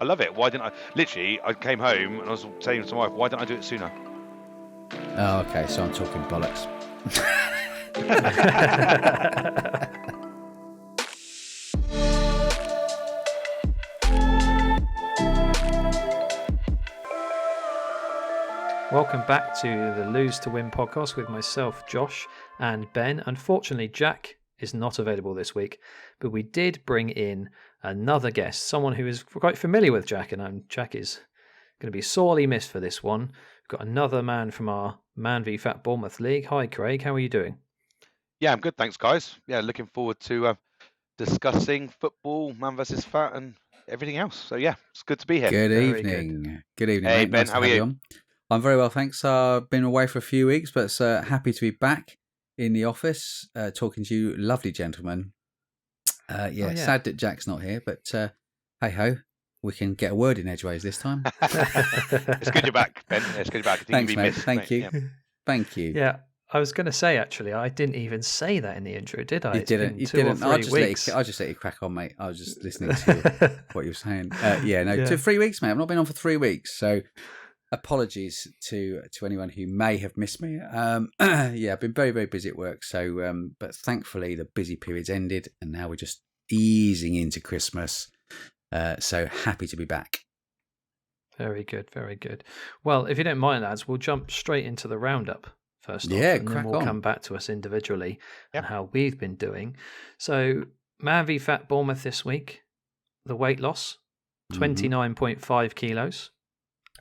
I love it. Why didn't I? Literally, I came home and I was saying to my wife, why didn't I do it sooner? Oh, okay. So I'm talking bollocks. Welcome back to the Lose to Win podcast with myself, Josh, and Ben. Unfortunately, Jack is not available this week, but we did bring in another guest, someone who is quite familiar with Jack, and Jack is going to be sorely missed for this one. We've got another man from our Man v Fat Bournemouth League. Hi, Craig. How are you doing? Yeah, I'm good. Thanks, guys. Yeah, looking forward to discussing football, Man versus Fat, and everything else. So, yeah, it's good to be here. Good evening. Good evening, Hey, mate. Ben, Nice how to are have you? on. I'm very well, thanks. Been away for a few weeks, but happy to be back in the office talking to you lovely gentlemen. Sad that Jack's not here, but hey-ho, we can get a word in edgeways this time. It's good you're back, Ben. It's good you're back. Thanks, mate. Missed, Thank you. Yeah. Thank you. Yeah, I was going to say, actually, I didn't even say that in the intro, did I? You didn't. You didn't. I'll just let you crack on, mate. I was just listening to what you were saying. 3 weeks, mate. I've not been on for 3 weeks, so apologies to anyone who may have missed me. I've been very, very busy at work. So, but thankfully the busy period's ended, and now we're just easing into Christmas. So happy to be back. Very good, very good. Well, if you don't mind, lads, we'll jump straight into the roundup first off, and then we'll come back to us individually and how we've been doing. So, Man v Fat Bournemouth this week, the weight loss, 29.5 kilos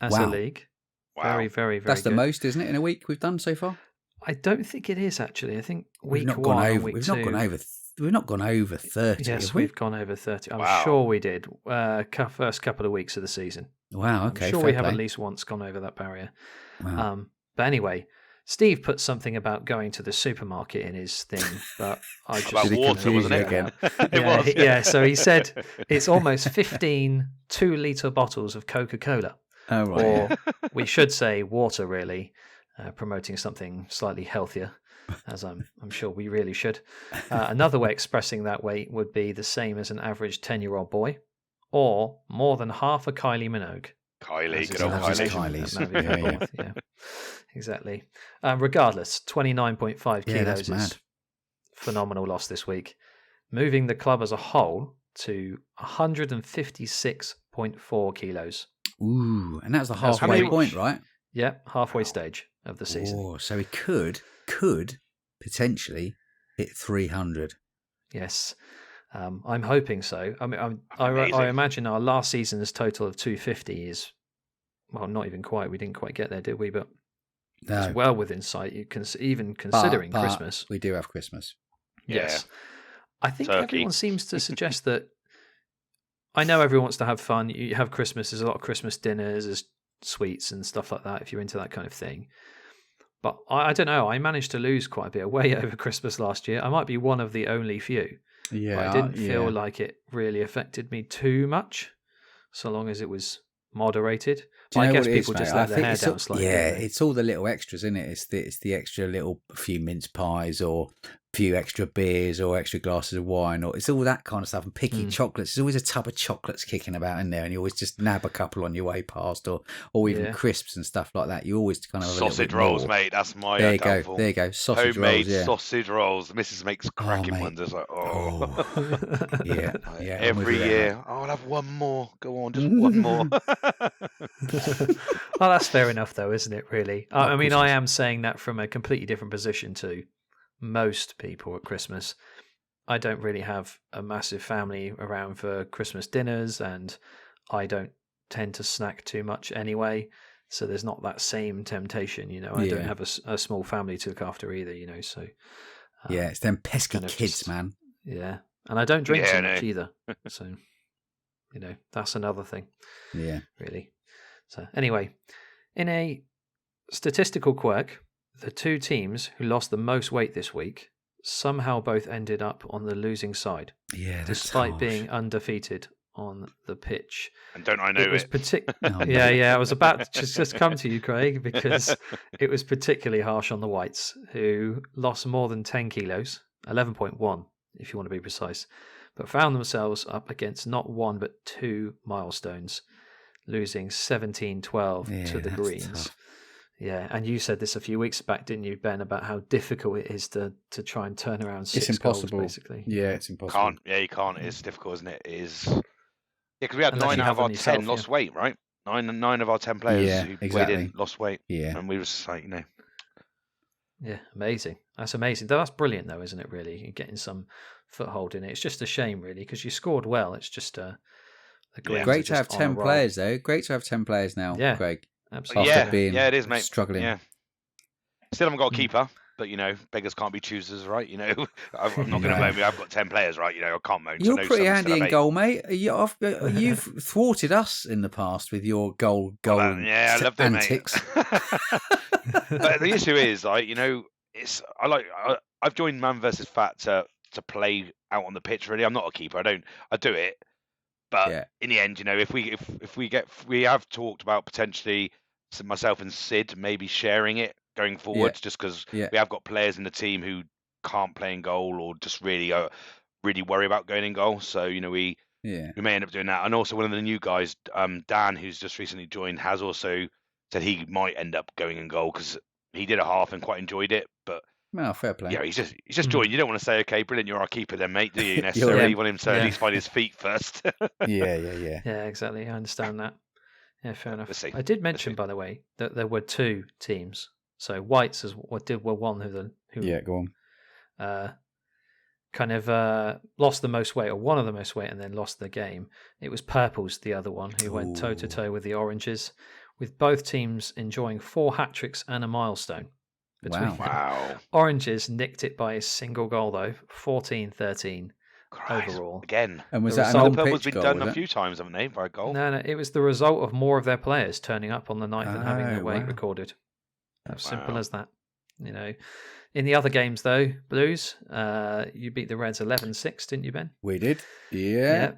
as a league. Wow. Very, very, very That's good. the most, isn't it, in a week we've done so far? I don't think it is, actually. I think we've not gone over 30. Yes, we've gone over 30. I'm sure we did. First couple of weeks of the season. Wow, okay. I'm sure we have at least once gone over that barrier. Wow. But anyway, Steve put something about going to the supermarket in his thing, but I just... About water, wasn't it? Again. It was. Yeah, so he said it's almost 15 2-litre bottles of Coca-Cola. Oh, right. Or we should say water, really, promoting something slightly healthier, as I'm sure we really should. Another way expressing that weight would be the same as an average 10-year-old boy, or more than half a Kylie Minogue. Kylie, good old Kylie. Yeah, exactly. Regardless, 29.5 kilos is phenomenal loss this week, moving the club as a whole to 156.4 kilos. Ooh, and that's the halfway point, right? Yeah, halfway stage of the season. Oh, so he could potentially hit 300. Yes, I'm hoping so. I mean, I imagine our last season's total of 250 is, well, not even quite. We didn't quite get there, did we? But it's well within sight. You can even considering Christmas. We do have Christmas. Yes, I think Turkey. everyone seems to suggest that. I know everyone wants to have fun. You have Christmas. There's a lot of Christmas dinners, there's sweets and stuff like that if you're into that kind of thing. But I don't know. I managed to lose quite a bit of weight over Christmas last year. I might be one of the only few. Yeah, but I didn't feel like it really affected me too much, so long as it was moderated. I guess people just let their hair down slightly. Yeah, it's all the little extras, isn't it? It's the extra little few mince pies or a few extra beers or extra glasses of wine, or it's all that kind of stuff. And picky chocolates. There's always a tub of chocolates kicking about in there, and you always just nab a couple on your way past, or even crisps and stuff like that. You always kind of have sausage rolls, mate. That's my There you downfall. go. Sausage Homemade rolls. Yeah. sausage rolls. The missus makes cracking ones. It's like, yeah. Every year, I'll have one more. Go on, just one more. Well, that's fair enough, though, isn't it? Really. I mean, I am saying that from a completely different position to most people at Christmas. I don't really have a massive family around for Christmas dinners, and I don't tend to snack too much anyway. So there's not that same temptation, you know. I don't have a small family to look after either, you know. So it's them pesky kids, man. Yeah, and I don't drink so much either. So you know, that's another thing. Yeah, really. So anyway, in a statistical quirk, the two teams who lost the most weight this week somehow both ended up on the losing side. Yeah, despite being undefeated on the pitch. And don't I know it? Was I was about to just come to you, Craig, because it was particularly harsh on the Whites, who lost more than 10 kilos, 11.1 if you want to be precise. but found themselves up against not one but two milestones, losing 17-12 to the Greens. Tough. Yeah, and you said this a few weeks back, didn't you, Ben, about how difficult it is to try and turn around 6 It's impossible. goals, basically. Yeah, it's impossible. You can't. It's difficult, isn't it? It is. Yeah, because we had 9 out of our 10 lost weight, right? 9 of our 10 players who weighed in lost weight. Yeah. And we was like, Yeah, amazing. That's amazing. That's brilliant, though, isn't it, really? You're getting some foothold in it. It's just a shame, really, because you scored well. It's just great to have 10 players, though. Great to have 10 players now, Greg. Absolutely. Yeah, it is, mate. Struggling. Yeah. Still haven't got a keeper, but beggars can't be choosers, right? I'm not going to blame you. I've got 10 players, right? I can't moan. You're pretty handy in goal, mate. You've thwarted us in the past with your goal I love them, antics. But the issue is, I've joined Man versus Fat to play out on the pitch. Really, I'm not a keeper. I do it. But in the end, we have talked about potentially myself and Sid maybe sharing it going forward, just because we have got players in the team who can't play in goal or just really worry about going in goal. So we may end up doing that. And also one of the new guys, Dan, who's just recently joined, has also said he might end up going in goal because he did a half and quite enjoyed it. But fair play. Yeah, he's just joined. You don't want to say, okay, brilliant, you're our keeper then, mate, do you? Necessarily, you want him to at least find his feet first. Yeah, exactly. I understand that. Yeah, fair enough. Let's see. I did mention, by the way, that there were 2 teams. So Whites were one who go on. Kind of lost the most weight, or one of the most weight, and then lost the game. It was Purples, the other one, who went toe to toe with the Oranges, with both teams enjoying 4 hat-tricks and a milestone. Wow. Oranges nicked it by a single goal, though, 14-13 overall. Again. And was that an on-pitch Purple's been goal, done a few times, haven't they, by a goal? No, it was the result of more of their players turning up on the 9th and having their weight recorded. As simple as that. In the other games, though, Blues, you beat the Reds 11-6, didn't you, Ben? We did. Yeah.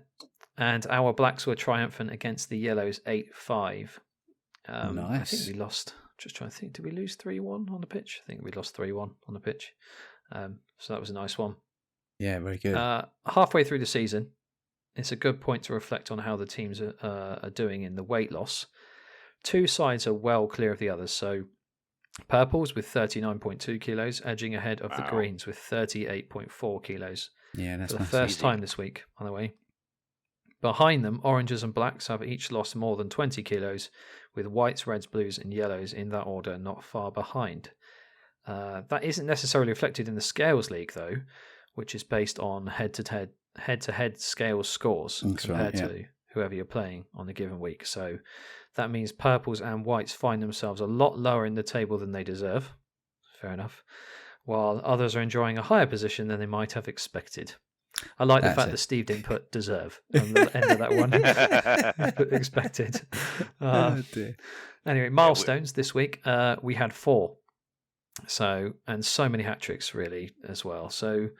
And our Blacks were triumphant against the Yellows 8-5. Nice. I think we lost. Just trying to think, did we lose 3-1 on the pitch? I think we lost 3-1 on the pitch. So that was a nice one. Yeah, very good. Halfway through the season, it's a good point to reflect on how the teams are doing in the weight loss. 2 sides are well clear of the others. So Purples with 39.2 kilos, edging ahead of the Greens with 38.4 kilos. Yeah, that's for the first time this week, by the way. Behind them, Oranges and Blacks have each lost more than 20 kilos, with Whites, Reds, Blues and Yellows in that order not far behind. That isn't necessarily reflected in the Scales League, though, which is based on head-to-head Scales scores compared to whoever you're playing on a given week. So that means Purples and Whites find themselves a lot lower in the table than they deserve. Fair enough. While others are enjoying a higher position than they might have expected. I like the fact that Steve didn't put deserve on the end of that one. Put expected. Anyway, milestones this week. We had 4. And so many hat-tricks, really, as well. So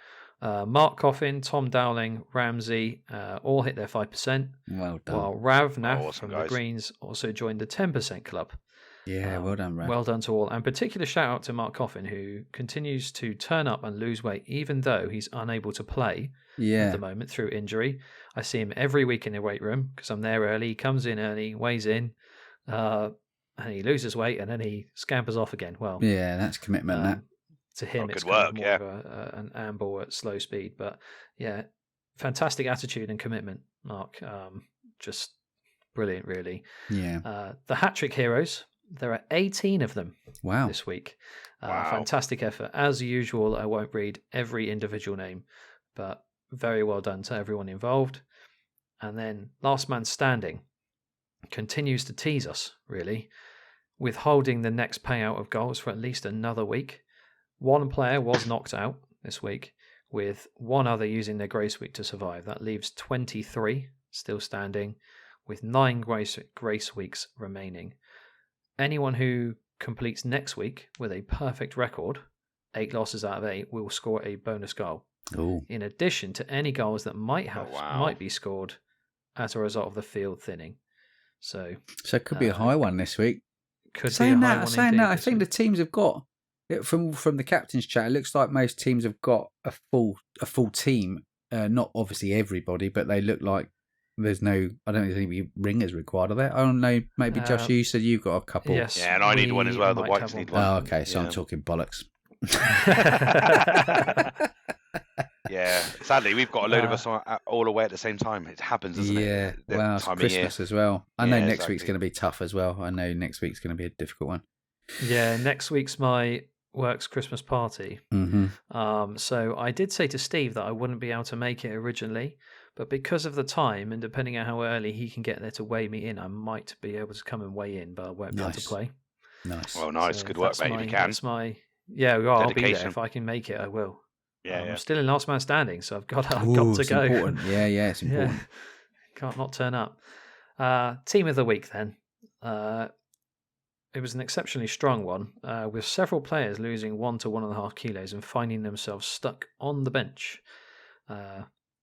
Mark Coffin, Tom Dowling, Ramsey all hit their 5%. Well done. While Rav Nath from the Greens also joined the 10% club. Yeah, well done, Rav. Well done to all. And particular shout out to Mark Coffin, who continues to turn up and lose weight, even though he's unable to play at the moment through injury. I see him every week in the weight room because I'm there early. He comes in early, weighs in, and he loses weight, and then he scampers off again. Well, yeah, that's commitment. That to him, it's kind of more of an amble at slow speed. But yeah, fantastic attitude and commitment, Mark. Just brilliant, really. Yeah. The hat-trick heroes. There are 18 of them this week. Fantastic effort. As usual, I won't read every individual name, but very well done to everyone involved. And then Last Man Standing continues to tease us, really, withholding the next payout of goals for at least another week. One player was knocked out this week, with one other using their grace week to survive. That leaves 23 still standing, with 9 grace weeks remaining. Anyone who completes next week with a perfect record, 8 losses out of 8, will score a bonus goal. Ooh. In addition to any goals that might be scored as a result of the field thinning. So it could be a high one this week. Saying that, I think the teams have got from the captain's chat. It looks like most teams have got a full team not obviously everybody, but they look like there's no. I don't think any ringers required, are there? I don't know. Maybe Josh, you said you've got a couple. Yes, yeah, and I need one as well. The whites need one. Oh, okay. So I'm talking bollocks. Yeah, sadly, we've got a load of us all away at the same time. It happens, doesn't it? Yeah, well, it's Christmas as well. I know next week's going to be tough as well. I know next week's going to be a difficult one. Yeah, next week's my work's Christmas party. Mm-hmm. So I did say to Steve that I wouldn't be able to make it originally, but because of the time and depending on how early he can get there to weigh me in, I might be able to come and weigh in, but I won't be able to play. Nice. Well, nice. So good work, mate. If you can. That's my I'll be there if I can make it. I will. Yeah, I'm still in last man standing, so I've got to go. Important. Yeah, it's important. Can't not turn up. Team of the week then. It was an exceptionally strong one, with several players losing 1 to 1.5 kilos and finding themselves stuck on the bench.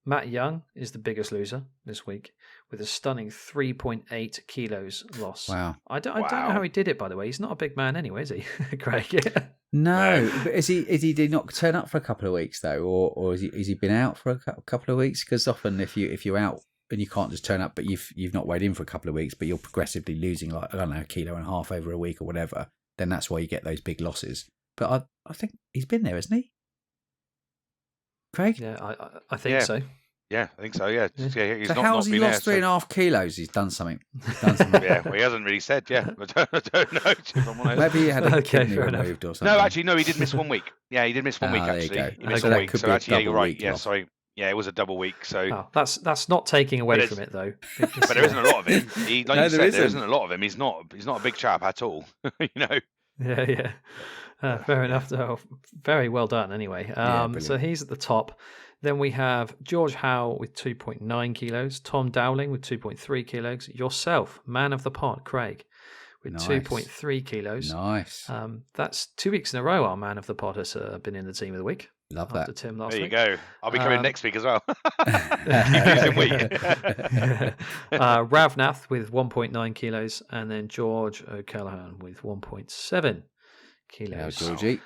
Matt Young is the biggest loser this week, with a stunning 3.8 kilos loss. Wow. I don't know how he did it, by the way. He's not a big man anyway, is he, Craig? No, but is he did not turn up for a couple of weeks though, or has he been out for a couple of weeks? Because often if you're out and you can't just turn up, but you've not weighed in for a couple of weeks, but you're progressively losing like I don't know 1.5 kilos over a week or whatever, then that's why you get those big losses. But I think he's been there, hasn't he, Craig? Yeah, I think so. Yeah, I think so. Yeah. He's so how's he lost 3.5 kilos? He's done something. Yeah, well, he hasn't really said. Yeah, I don't know. If I'm honest. Maybe he had a kidney removed or something. No, actually, no. He did miss 1 week. Yeah, he did miss 1 week. Actually, there you go. He missed so 1 week. So actually, you're right. Yeah, loss. sorry. Yeah, it was a double week. So that's not taking away from it though. But there isn't a lot of him. Like you said, there isn't a lot of him. He's not a big chap at all. You know. Yeah. Fair enough. Though. Very well done. Anyway, so he's at the top. Then we have George Howe with 2.9 kilos, Tom Dowling with 2.3 kilos, yourself, man of the pod, Craig, with 2.3 kilos. Nice. That's 2 weeks in a row our man of the pod has been in the team of the week. Love after that. Tim last week. There you go. I'll be coming next week as well. Keep losing weight. Ravnath with 1.9 kilos, and then George O'Callaghan with 1.7 kilos. Yeah, Georgie.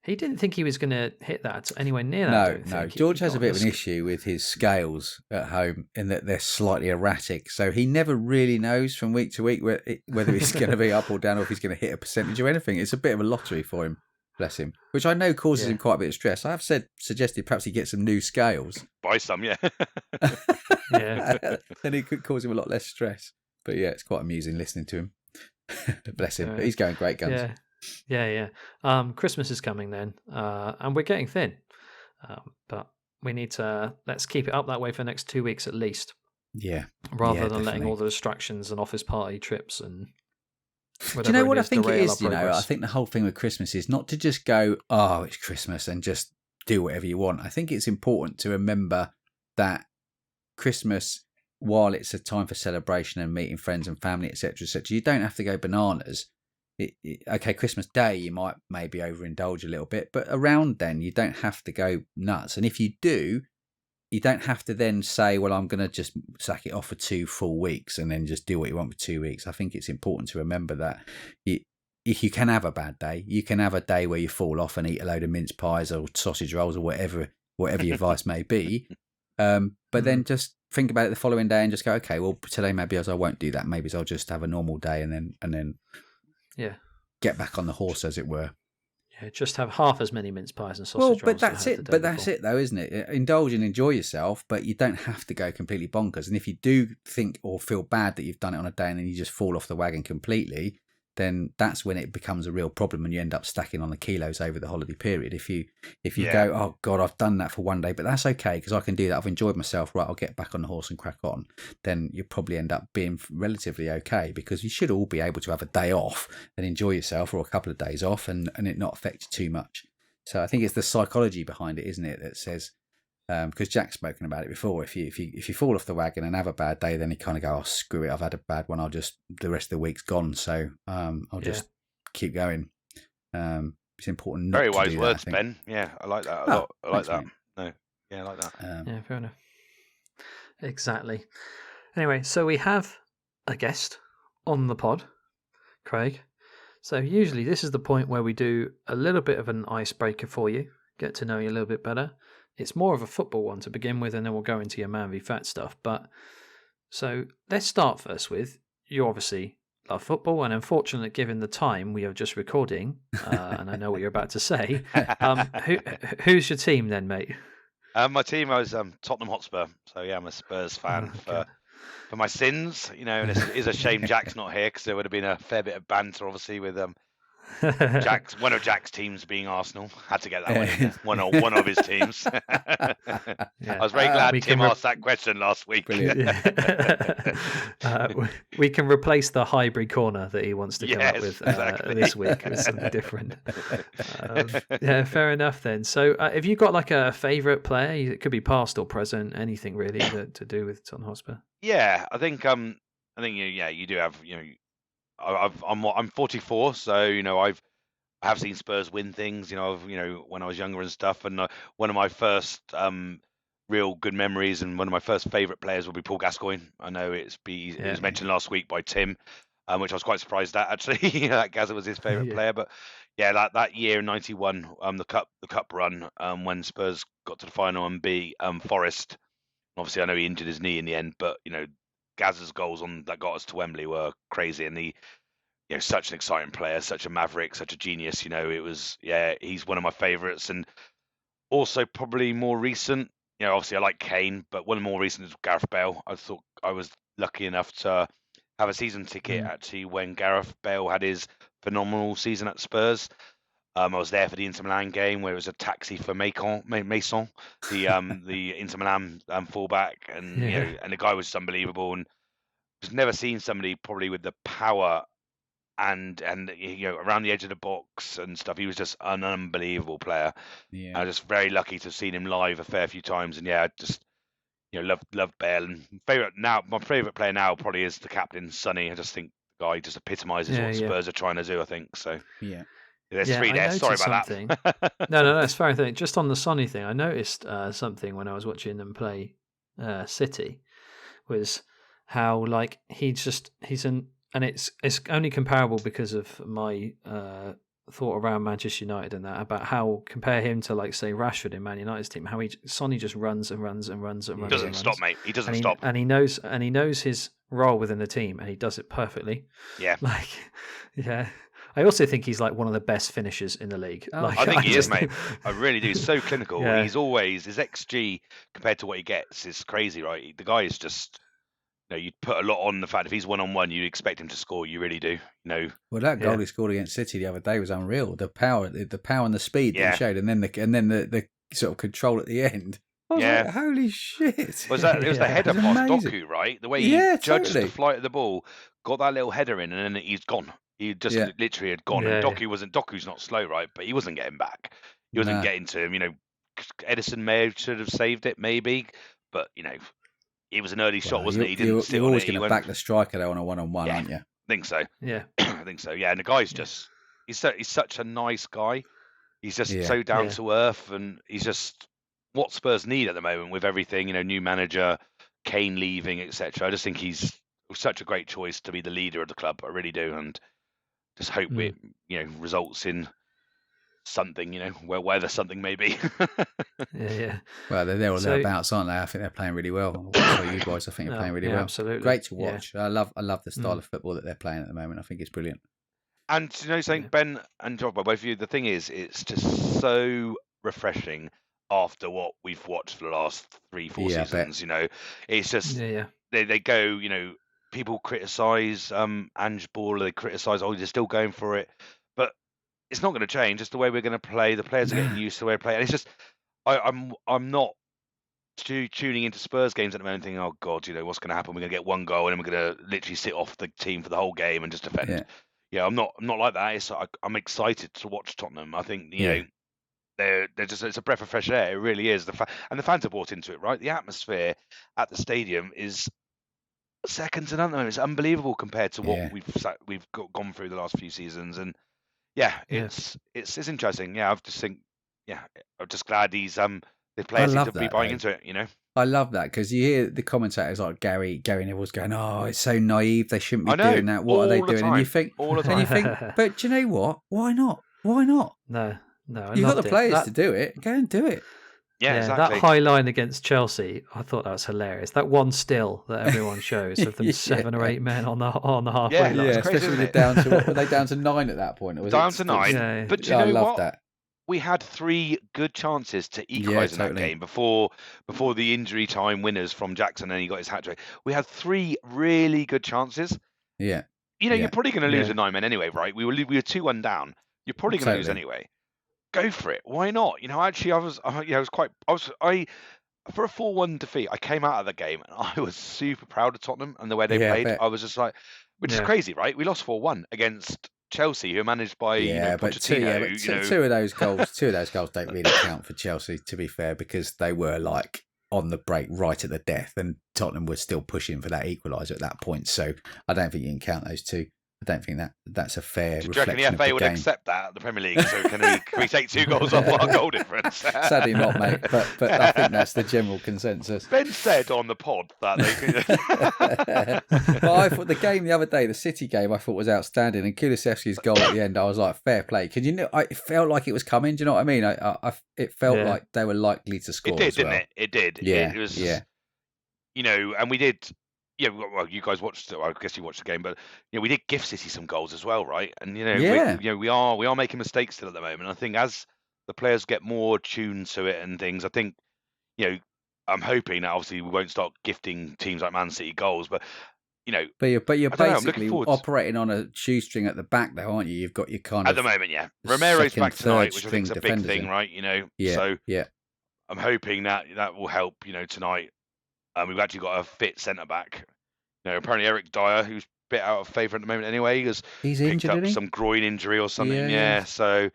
He didn't think he was going to hit that anywhere near that. No. George has a bit of an issue with his scales at home in that they're slightly erratic. So he never really knows from week to week whether he's going to be up or down or if he's going to hit a percentage or anything. It's a bit of a lottery for him, bless him, which I know causes him quite a bit of stress. I have suggested perhaps he get some new scales. Buy some, yeah. Then it could cause him a lot less stress. But yeah, it's quite amusing listening to him. Bless him. But he's going great guns. Yeah. Christmas is coming then, and we're getting thin. But we need to let's keep it up that way for the next 2 weeks at least. Yeah. Rather than letting all the distractions and office party trips and. Do you know what I think it is? I think the whole thing with Christmas is not to just go, oh, it's Christmas and just do whatever you want. I think it's important to remember that Christmas, while it's a time for celebration and meeting friends and family, etc., you don't have to go bananas. Okay, Christmas Day, you might maybe overindulge a little bit, but around then, you don't have to go nuts. And if you do, you don't have to then say, well, I'm going to just sack it off for 2 full weeks and then just do what you want for 2 weeks. I think it's important to remember that if you can have a bad day, you can have a day where you fall off and eat a load of mince pies or sausage rolls or whatever your vice may be. But then just think about it the following day and just go, okay, well, today maybe I won't do that. Maybe I'll just have a normal day and then get back on the horse, as it were. Yeah, just have half as many mince pies and sausage rolls. Well, but that's it. But that's it, though, isn't it? Indulge and enjoy yourself, but you don't have to go completely bonkers. And if you do think or feel bad that you've done it on a day and then you just fall off the wagon completely, then that's when it becomes a real problem and you end up stacking on the kilos over the holiday period. If you go, oh God, I've done that for one day, but that's okay because I can do that. I've enjoyed myself. Right, I'll get back on the horse and crack on. Then you probably end up being relatively okay because you should all be able to have a day off and enjoy yourself or a couple of days off and it not affect you too much. So I think it's the psychology behind it, isn't it, that says, because Jack's spoken about it before. If you fall off the wagon and have a bad day, then you kind of go, oh screw it, I've had a bad one. The rest of the week's gone, so I'll just keep going. It's important. Not Very to wise do words, that, I think. Ben. Yeah, I like that a lot. I like that. Mate. No, yeah, I like that. Yeah, fair enough. Exactly. Anyway, so we have a guest on the pod, Craig. So usually this is the point where we do a little bit of an icebreaker for you, get to know you a little bit better. it's more of a football one to begin with, and then we'll go into your Man v Fat stuff. But so let's start first with, you obviously love football, and unfortunately, given the time we are just recording, and I know what you're about to say, who's your team then, mate? My team, I was Tottenham Hotspur. So yeah, I'm a Spurs fan for my sins, and it is a shame Jack's not here, because there would have been a fair bit of banter, obviously, with one of Jack's teams being Arsenal. Had to get that one in there. One of his teams. I was very glad Tim asked that question last week. We can replace the Highbury corner that he wants to come up with this week with something different. Fair enough then. So have you got like a favourite player? It could be past or present, anything really to do with Tottenham Hotspur. Yeah, I think you do have I'm 44, so I have seen Spurs win things, when I was younger and stuff. And one of my first real good memories and one of my first favourite players will be Paul Gascoigne. I know it was mentioned last week by Tim, which I was quite surprised at, actually. That Gazza was his favourite player. But yeah, that year in '91, the cup run, when Spurs got to the final and beat Forest. Obviously, I know he injured his knee in the end, but Gazza's goals that got us to Wembley were crazy, and such an exciting player, such a maverick, such a genius. He's one of my favourites. And also probably more recent, obviously I like Kane, but one of the more recent is Gareth Bale. I thought I was lucky enough to have a season ticket actually when Gareth Bale had his phenomenal season at Spurs. I was there for the Inter Milan game where it was a taxi for Mason, the Inter Milan fullback, and and the guy was unbelievable, and just never seen somebody probably with the power and around the edge of the box and stuff. He was just an unbelievable player. I was just very lucky to have seen him live a fair few times, and I just love Bale. And my favourite player now probably is the captain, Sonny. I just think the guy just epitomises what Spurs are trying to do, I think. So there's three there. Sorry about something. that. No, it's fair thing. Just on the Sonny thing, I noticed something when I was watching them play City, was how like and it's only comparable because of my thought around Manchester United and that, about how compare him to like say Rashford in Man United's team, how Sonny just runs and runs and runs and runs. He doesn't stop, mate. He doesn't stop. And he knows his role within the team, and he does it perfectly. Yeah. I also think he's like one of the best finishers in the league. I think he is, mate. I really do. So clinical. He's always, his XG compared to what he gets is crazy, right? The guy is just, you'd put a lot on the fact if he's one-on-one, you expect him to score. You really do. Well, that goal he scored against City the other day was unreal. The power and the speed that he showed, and then the sort of control at the end. I was like, holy shit! It was the header past Doku, right? The way he judged the flight of the ball, got that little header in, and then he's gone. He just literally had gone. And Doku's not slow, right? But he wasn't getting back. He wasn't getting to him. Edison should have saved it, maybe. But, it was an early shot, wasn't it? He didn't sit on it. You're always going to back the striker, though, on a one-on-one, aren't you? I think so. Yeah. I think so, yeah. And the guy's just, he's such a nice guy. He's just so down to earth. And he's just what Spurs need at the moment with everything, new manager, Kane leaving, etc. I just think he's such a great choice to be the leader of the club. I really do. And just hope it, results in something, whether something may be. Well, they're there or thereabouts, aren't they? I think they're playing really well. You guys, I think they're playing really well. Absolutely, great to watch. I love the style of football that they're playing at the moment. I think it's brilliant. And something, Ben and John, both of you, the thing is, it's just so refreshing after what we've watched for the last 3-4 seasons. It's just they go, people criticise Ange Ball, they criticise, they're still going for it, but it's not going to change. It's the way we're going to play. The players are getting used to the way we play, and it's just I'm not tuning into Spurs games at the moment thinking, oh God, what's going to happen? We're going to get one goal and then we're going to literally sit off the team for the whole game and just defend. I'm not like that. I'm excited to watch Tottenham. I think they're just, it's a breath of fresh air. It really is. And the fans are bought into it, right? The atmosphere at the stadium is second to none. It's unbelievable compared to what we've gone through the last few seasons. And it's interesting. I'm just glad the players seem to be buying into it. I love that because you hear the commentators like Gary Neville's going, "Oh, it's so naive. They shouldn't be doing that. What are they doing?" And you think, but do you know what? Why not? No. You've got the players to do it. Go and do it. Yeah, exactly. That high line against Chelsea, I thought that was hilarious. That one still that everyone shows of them 7 or 8 men on the halfway line. Yeah, especially when they're down to were they down to 9 at that point? Or was down it to 9. Yeah. But do you know I love what? that. We had 3 good chances to equalise in that game before the injury time winners from Jackson, and he got his hat trick. We had 3 really good chances. Yeah. You're probably going to lose with 9 men anyway, right? We were 2-1 down. You're probably going to lose anyway. Go for it. Why not? Actually, I was for a 4-1 defeat. I came out of the game and I was super proud of Tottenham and the way they played. I was just like, which is crazy, right? We lost 4-1 against Chelsea, who are managed by Pochettino. Two of those goals don't really count for Chelsea, to be fair, because they were like on the break right at the death, and Tottenham were still pushing for that equaliser at that point. So I don't think you can count those two. I don't think that's a fair reflection. Do you reckon the FA would accept that, the Premier League? So can we take 2 goals off our goal difference? Sadly not, mate. But I think that's the general consensus. Ben said on the pod that they could. But I thought the game the other day, the City game, I thought was outstanding, and Kulusevski's goal at the end, I was like, fair play. Because it felt like it was coming. Do you know what I mean? It felt like they were likely to score. It did, as well. Didn't it? It did. Yeah. It was. Yeah. And we did. Yeah, well, you guys watched it. I guess you watched the game, but we did give City some goals as well, right? And we are making mistakes still at the moment. I think as the players get more tuned to it and things, I think I'm hoping that obviously we won't start gifting teams like Man City goals, but But you're basically operating on a shoestring at the back, though, aren't you? You've got your kind of at the moment, yeah. Romero's back tonight, which I think is a big thing, right? So I'm hoping that will help. Tonight. We've actually got a fit centre back. Apparently Eric Dyer, who's a bit out of favour at the moment anyway, he's injured, picked up some groin injury or something. Yeah. So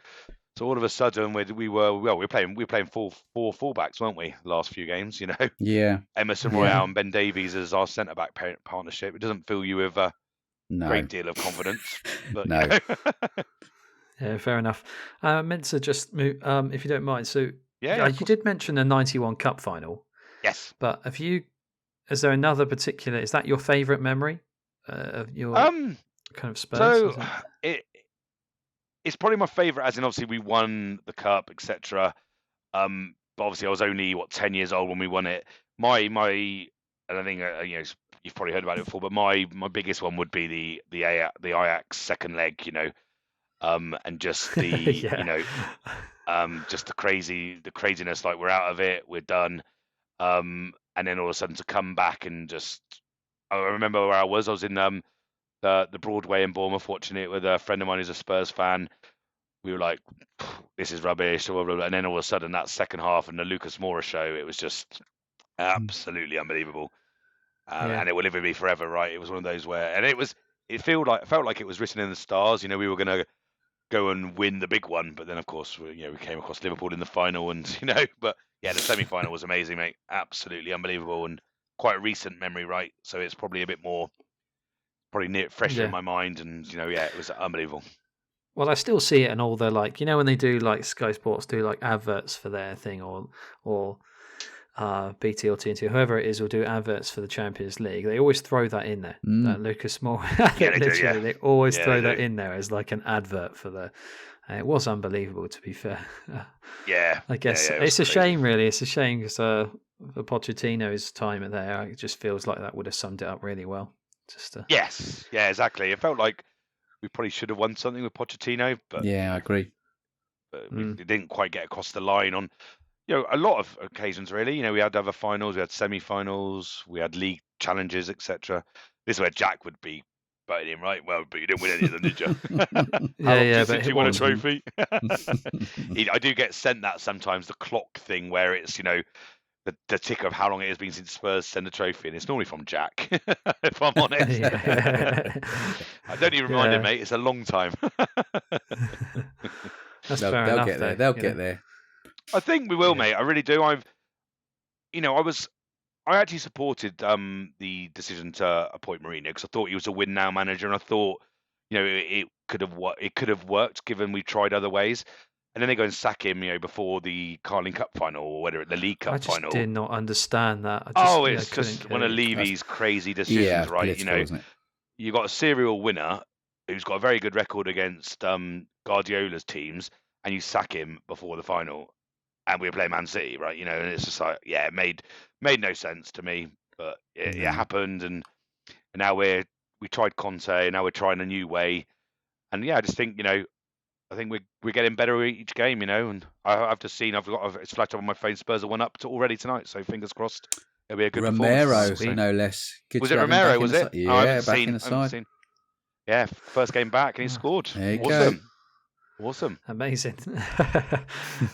all of a sudden we were playing 4 fullbacks, weren't we? Last few games, Yeah. Emerson Royale and Ben Davies as our centre back partnership. It doesn't fill you with a great deal of confidence. But, no. Yeah, fair enough. Mensa, just move, if you don't mind. So you did mention the 91 Cup final. Yes. But is there another particular, is that your favourite memory of your kind of Spurs? So it's probably my favourite, as in obviously we won the Cup, etc. But obviously I was only 10 years old when we won it. My and I think you've probably heard about it before, but my biggest one would be the Ajax second leg, and just the just the craziness, like we're out of it, we're done. And then all of a sudden to come back and I remember where I was in the Broadway in Bournemouth watching it with a friend of mine who's a Spurs fan. We were like, this is rubbish, and then all of a sudden that second half and the Lucas Moura show, it was just absolutely unbelievable. And it will live with me forever, right? It was one of those it felt like it was written in the stars. We were gonna go and win the big one, but then of course we came across Liverpool in the final, and but the semi-final was amazing, mate. Absolutely unbelievable, and quite a recent memory, right? So it's probably a bit more fresher in my mind, and it was unbelievable. Well, I still see it in all the when they do Sky Sports do adverts for their thing, or BT or TNT, whoever it is, will do adverts for the Champions League. They always throw that in there. That Lucas Moura, they always throw that in there as an advert for the. It was unbelievable, to be fair. I guess it's a shame, really. It's a shame because for Pochettino's time there, it just feels like that would have summed it up really well. Yes, exactly. It felt like we probably should have won something with Pochettino, but I agree. But we didn't quite get across the line on. A lot of occasions, really. We had other finals, we had semi-finals, we had league challenges, etc. This is where Jack would be butting in, right? Well, but you didn't win any of them, did you? But you won a trophy. I do get sent that sometimes, the clock thing, where it's the tick of how long it has been since Spurs send a trophy, and it's normally from Jack, if I'm honest. I don't even remind him, mate. It's a long time. They'll get there. They'll get there. I think we will, mate. I really do. I actually supported the decision to appoint Mourinho because I thought he was a win now manager, and I thought it could have worked given we tried other ways. And then they go and sack him, before the Carling Cup final or whether the League Cup final. I did not understand that. It's just one of Levy's crazy decisions, right? You got a serial winner who's got a very good record against Guardiola's teams, and you sack him before the final. and we were playing Man City, right? You know, and it's just like, yeah, it made no sense to me, but it happened, and now we tried Conte, now we're trying a new way, and yeah, I just think, you know, I think we're getting better each game, you know, and I've just seen it's flashed up on my phone. Spurs are 1 up already tonight, so fingers crossed it'll be a good Romero, performance. no less. Good was to it have him Romero? back Was in the it? side. I Yeah, back in the side. Yeah, first game back and he scored. There you awesome. Go. Awesome. Amazing.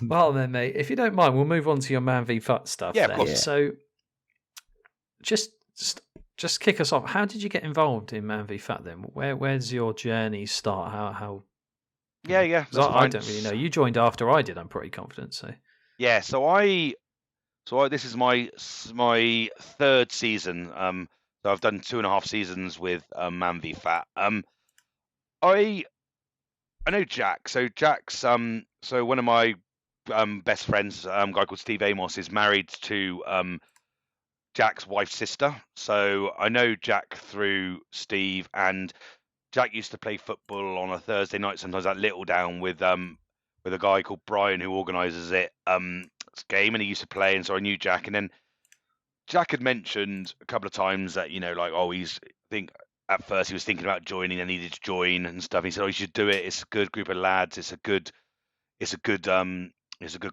Well then, mate, if you don't mind, we'll move on to your Man v Fut stuff. Yeah, of course. Yeah. So just kick us off. How did you get involved in Man v Fut then? Where's your journey start? How Yeah. I don't really know. You joined after I did, I'm pretty confident. So yeah, so I this is my third season. So I've done 2.5 seasons with Man v Fat. I know Jack. So Jack's so one of my best friends, a guy called Steve Amos, is married to Jack's wife's sister. So I know Jack through Steve, and Jack used to play football on a Thursday night, sometimes at Littledown with a guy called Brian who organises it game, and he used to play, and so I knew Jack. And then Jack had mentioned a couple of times that, you know, like, I think at first he was thinking about joining and needed to join and stuff. He said, you should do it. It's a good group of lads. It's a good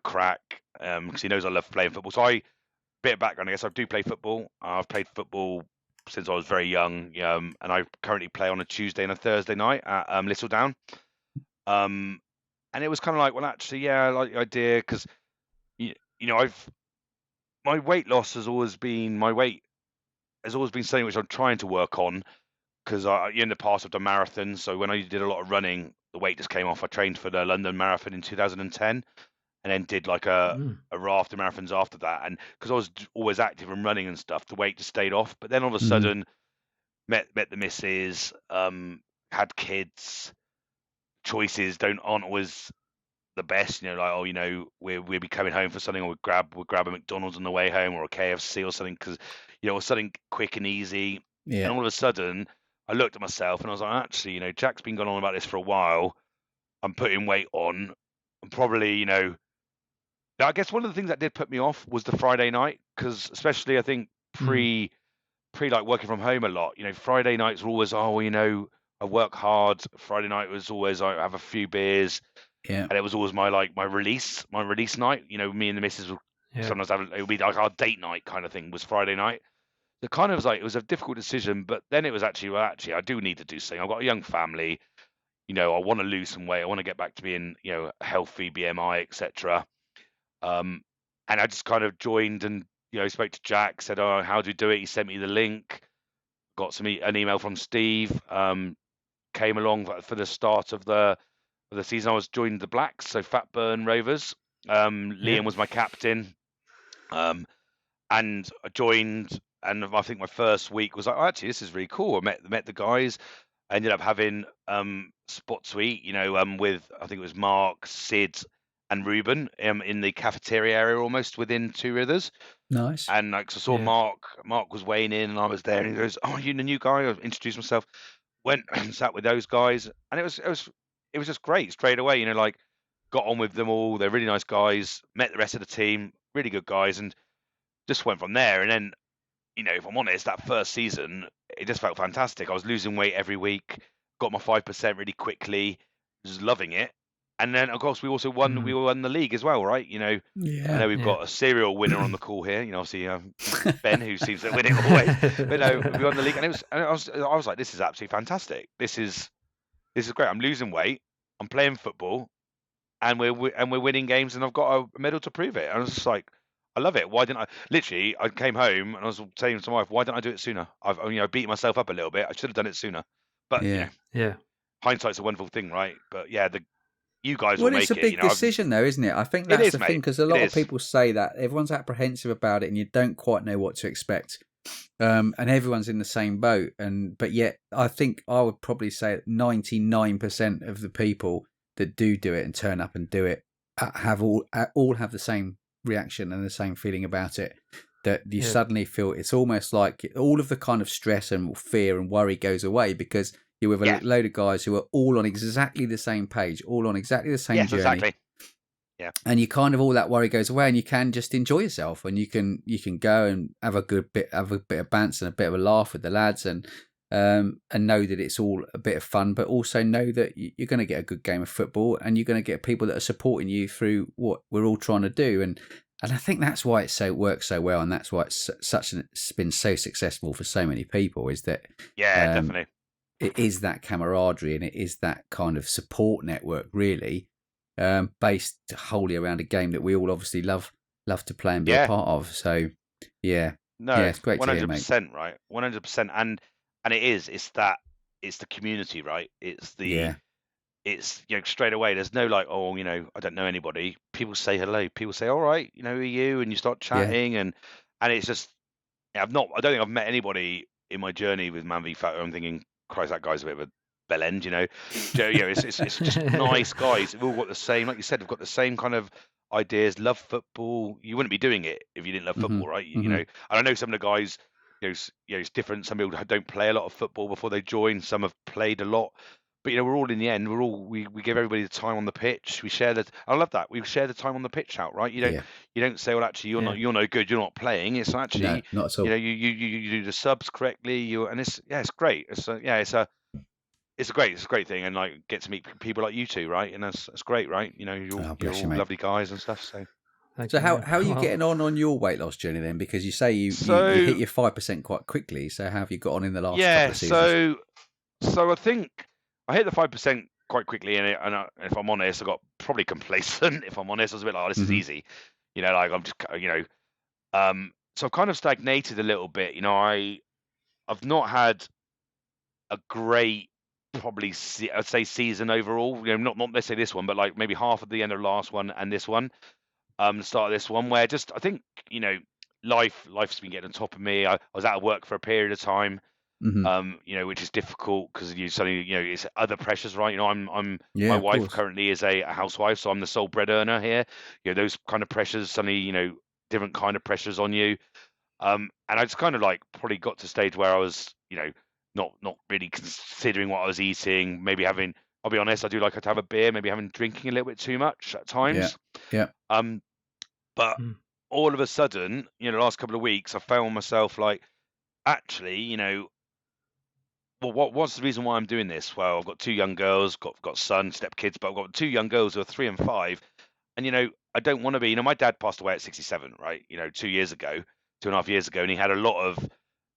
crack, because he knows I love playing football. So bit of background, I guess I do play football. I've played football since I was very young, and I currently play on a Tuesday and a Thursday night at Littledown. And it was kind of like, well, actually, yeah, I like the idea, because you know, my weight loss has always been something which I'm trying to work on, because in the past I've done marathons. So when I did a lot of running, the weight just came off. I trained for the London Marathon in 2010, and then did like a raft of marathons after that. And because I was always active and running and stuff, the weight just stayed off. But then all of a sudden, met the missus, had kids. Choices aren't always the best, you know, like, you know, we'll be coming home for something, or we'll grab a McDonald's on the way home, or a KFC or something, because, you know, something quick and easy. And all of a sudden I looked at myself and I was like, actually, you know, Jack's been going on about this for a while. I'm putting weight on. I'm probably, you know, I guess one of the things that did put me off was the Friday night, because especially I think pre like working from home a lot, you know, Friday nights were always, you know, I work hard. Friday night was always, I have a few beers. Yeah. And it was always my release night. You know, me and the missus would sometimes it would be like our date night kind of thing was Friday night. So kind of was like, it was a difficult decision, but then it was actually, I do need to do something. I've got a young family, you know, I want to lose some weight. I want to get back to being, you know, healthy, BMI, etc. And I just kind of joined and, you know, spoke to Jack, said, oh, how do we do it? He sent me the link, got an email from Steve, came along for the start of the season. I was joined the Blacks, so Fat Bournemouth Rovers. Liam was my captain, and I joined. And I think my first week was like, actually, this is really cool. I met the guys. I ended up having spot suite, you know, with, I think it was Mark, Sid, and Ruben in the cafeteria area, almost within Two Rivers. Nice. And like, so I saw Mark was weighing in, and I was there, and he goes, "Oh, you the new guy?" I introduced myself, went and sat with those guys, and it was just great straight away. You know, like, got on with them all. They're really nice guys. Met the rest of the team, really good guys, and just went from there. And then, you know, if I'm honest, that first season, it just felt fantastic. I was losing weight every week, got my 5% really quickly, was loving it. And then, of course, we also won. We won the league as well, right? You know, I know we've got a serial winner on the call here. You know, obviously Ben, who seems to win it always. But no, we won the league, and I was like, this is absolutely fantastic. This is great. I'm losing weight. I'm playing football, and we're winning games, and I've got a medal to prove it. And I was just like, I love it. Why didn't I? Literally, I came home and I was saying to my wife, why didn't I do it sooner? I've beaten myself up a little bit. I should have done it sooner. But you know, hindsight's a wonderful thing, right? But yeah, you guys will make it. Well, it's a big decision, though, isn't it? I think that's the thing, because a lot of people say that everyone's apprehensive about it, and you don't quite know what to expect. And everyone's in the same boat, but yet I think I would probably say 99% of the people that do it and turn up and do it have all have the same reaction and the same feeling about it. That you suddenly feel it's almost like all of the kind of stress and fear and worry goes away, because you're with a load of guys who are all on exactly the same page, all on exactly the same journey. Exactly. Yeah. And you kind of, all that worry goes away, and you can just enjoy yourself, and you can go and have a bit of bounce and a bit of a laugh with the lads, and know that it's all a bit of fun, but also know that you're going to get a good game of football, and you're going to get people that are supporting you through what we're all trying to do. And I think that's why it works so well, and that's why it's been so successful for so many people, is that definitely it is that camaraderie, and it is that kind of support network, really, based wholly around a game that we all obviously love to play and be a part of. So it's great to hear, mate. 100%, right? 100%. And it's the community, right? It's straight away, there's no like, oh, I don't know anybody. People say hello, people say, all right, who are you? And you start chatting, and it's just, I don't think I've met anybody in my journey with Man v Fat I'm thinking, Christ, that guy's a bit of a bell end, it's just nice guys. We've all got the same, like you said, we've got the same kind of ideas, love football. You wouldn't be doing it if you didn't love football, right? And I know some of the guys, it's different. Some people don't play a lot of football before they join. Some have played a lot, but we're all in the end. We give everybody the time on the pitch. We share that. I love that. We share the time on the pitch out, right? You don't say, well, actually, you're no good. You're not playing. It's actually, no, not at all. You do the subs correctly. And it's great. It's a great thing, and like get to meet people like you two, right? And that's great, right? You're all lovely guys and stuff. So how are you getting on your weight loss journey then? Because you say you hit your 5% quite quickly. So how have you got on in the last couple of seasons? So I think I hit the 5% quite quickly, and if I'm honest, I got probably complacent. If I'm honest, I was a bit like, oh, this is easy, like I'm just, so I've kind of stagnated a little bit. I've not had a great, probably I'd say season overall. Not necessarily this one, but like maybe half of the end of the last one and this one. The start of this one, where just I think life's been getting on top of me. I was out of work for a period of time, which is difficult because you suddenly it's other pressures, right? My wife currently is a housewife, so I'm the sole bread earner here. Those kind of pressures suddenly different kind of pressures on you, and I just kind of like probably got to a stage where I was not really considering what I was eating. Maybe having, I'll be honest, I do like to have a beer. Maybe drinking a little bit too much at times. Yeah. But all of a sudden, the last couple of weeks, I found myself like, actually, well, what's the reason why I'm doing this? Well, I've got two young girls, got son, stepkids, but I've got two young girls who are 3 and 5, and I don't want to be. My dad passed away at 67, right? 2.5 years ago, and he had a lot of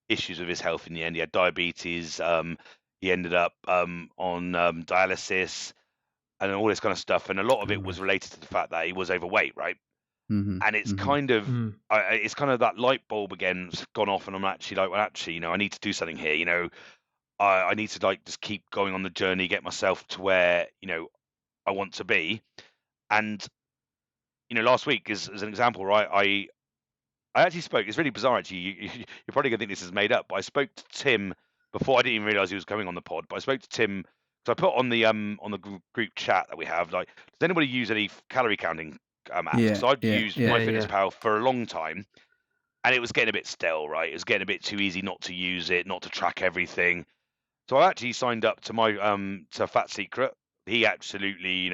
issues with his health in the end. He had diabetes. He ended up on dialysis and all this kind of stuff, and a lot of it was related to the fact that he was overweight, right? And it's kind of it's kind of that light bulb again gone off, and I'm actually like, well, actually, I need to do something here. I need to like just keep going on the journey, get myself to where I want to be. And last week is as an example, right? I actually spoke. It's really bizarre, actually. You're probably gonna think this is made up, but I spoke to Tim before. I didn't even realize he was coming on the pod, but I spoke to Tim. So I put on the group chat that we have, like, does anybody use any calorie counting apps? So I'd used MyFitnessPal for a long time, and it was getting a bit stale, right? It was getting a bit too easy not to use it, not to track everything. So I actually signed up to my to Fat Secret. He absolutely,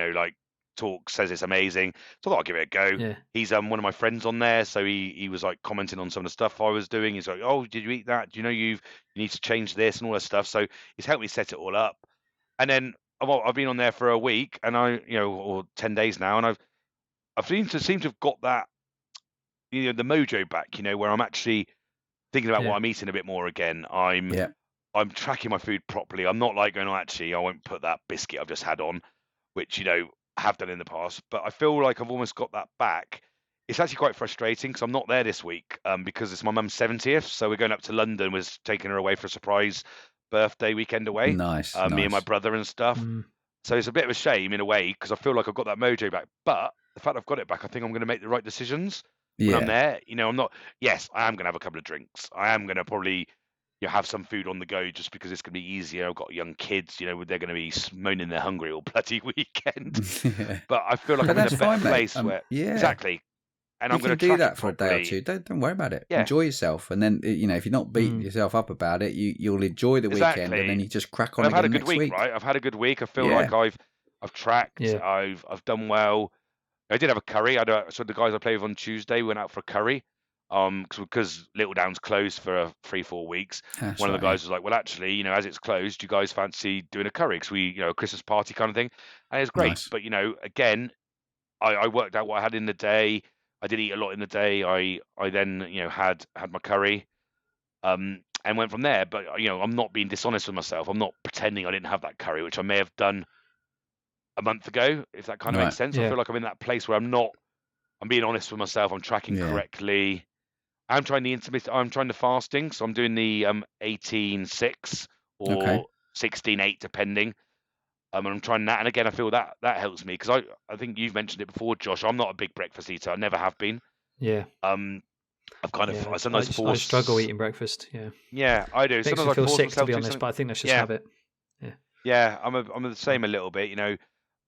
says it's amazing. So I thought I'd give it a go. Yeah. He's one of my friends on there, so he was like commenting on some of the stuff I was doing. He's like, oh, did you eat that? Do you need to change this and all that stuff? So he's helped me set it all up. And then I've been on there for a week, and or 10 days now, and I've seemed to have got that, the mojo back, where I'm actually thinking about what I'm eating a bit more again. I'm tracking my food properly. I'm not like going, oh, actually, I won't put that biscuit I've just had on, which, I have done in the past. But I feel like I've almost got that back. It's actually quite frustrating because I'm not there this week because it's my mum's 70th. So we're going up to London. We're taking her away for a surprise birthday weekend away. Nice. Me and my brother and stuff. So it's a bit of a shame in a way because I feel like I've got that mojo back. But the fact I've got it back, I think I'm going to make the right decisions when I'm there. I'm not. Yes, I am going to have a couple of drinks. I am going to probably have some food on the go just because it's going to be easier. I've got young kids, they're going to be moaning they're hungry all bloody weekend. But I feel like I'm in a better place where exactly. And I'm going to do that for a day or two. Don't worry about it. Enjoy yourself, and then if you're not beating yourself up about it, you'll enjoy the weekend, and then you just crack on. I've had a good week, right? I've had a good week. I feel like I've tracked. I've done well. I did have a curry. So the guys I played with on Tuesday went out for a curry. Because Little Down's closed for 3-4 weeks. That's One of right, the guys was like, "Well, actually, as it's closed, do you guys fancy doing a curry? Because we, a Christmas party kind of thing." And it's great. Nice. But again, I worked out what I had in the day. I did eat a lot in the day. I then had my curry, and went from there. But I'm not being dishonest with myself. I'm not pretending I didn't have that curry, which I may have done a month ago, if that kind of makes sense. I feel like I'm in that place where I'm being honest with myself. I'm tracking correctly. I'm trying the fasting, so I'm doing the 18-6 or 16-8 depending. And I'm trying that, and again, I feel that helps me because I think you've mentioned it before, Josh. I'm not a big breakfast eater. I never have been. Yeah. I've kind of I sometimes I struggle eating breakfast. Yeah. Yeah, I do. Makes me feel sick, to be honest, but I think that's just habit. Yeah. Yeah, I'm the same a little bit,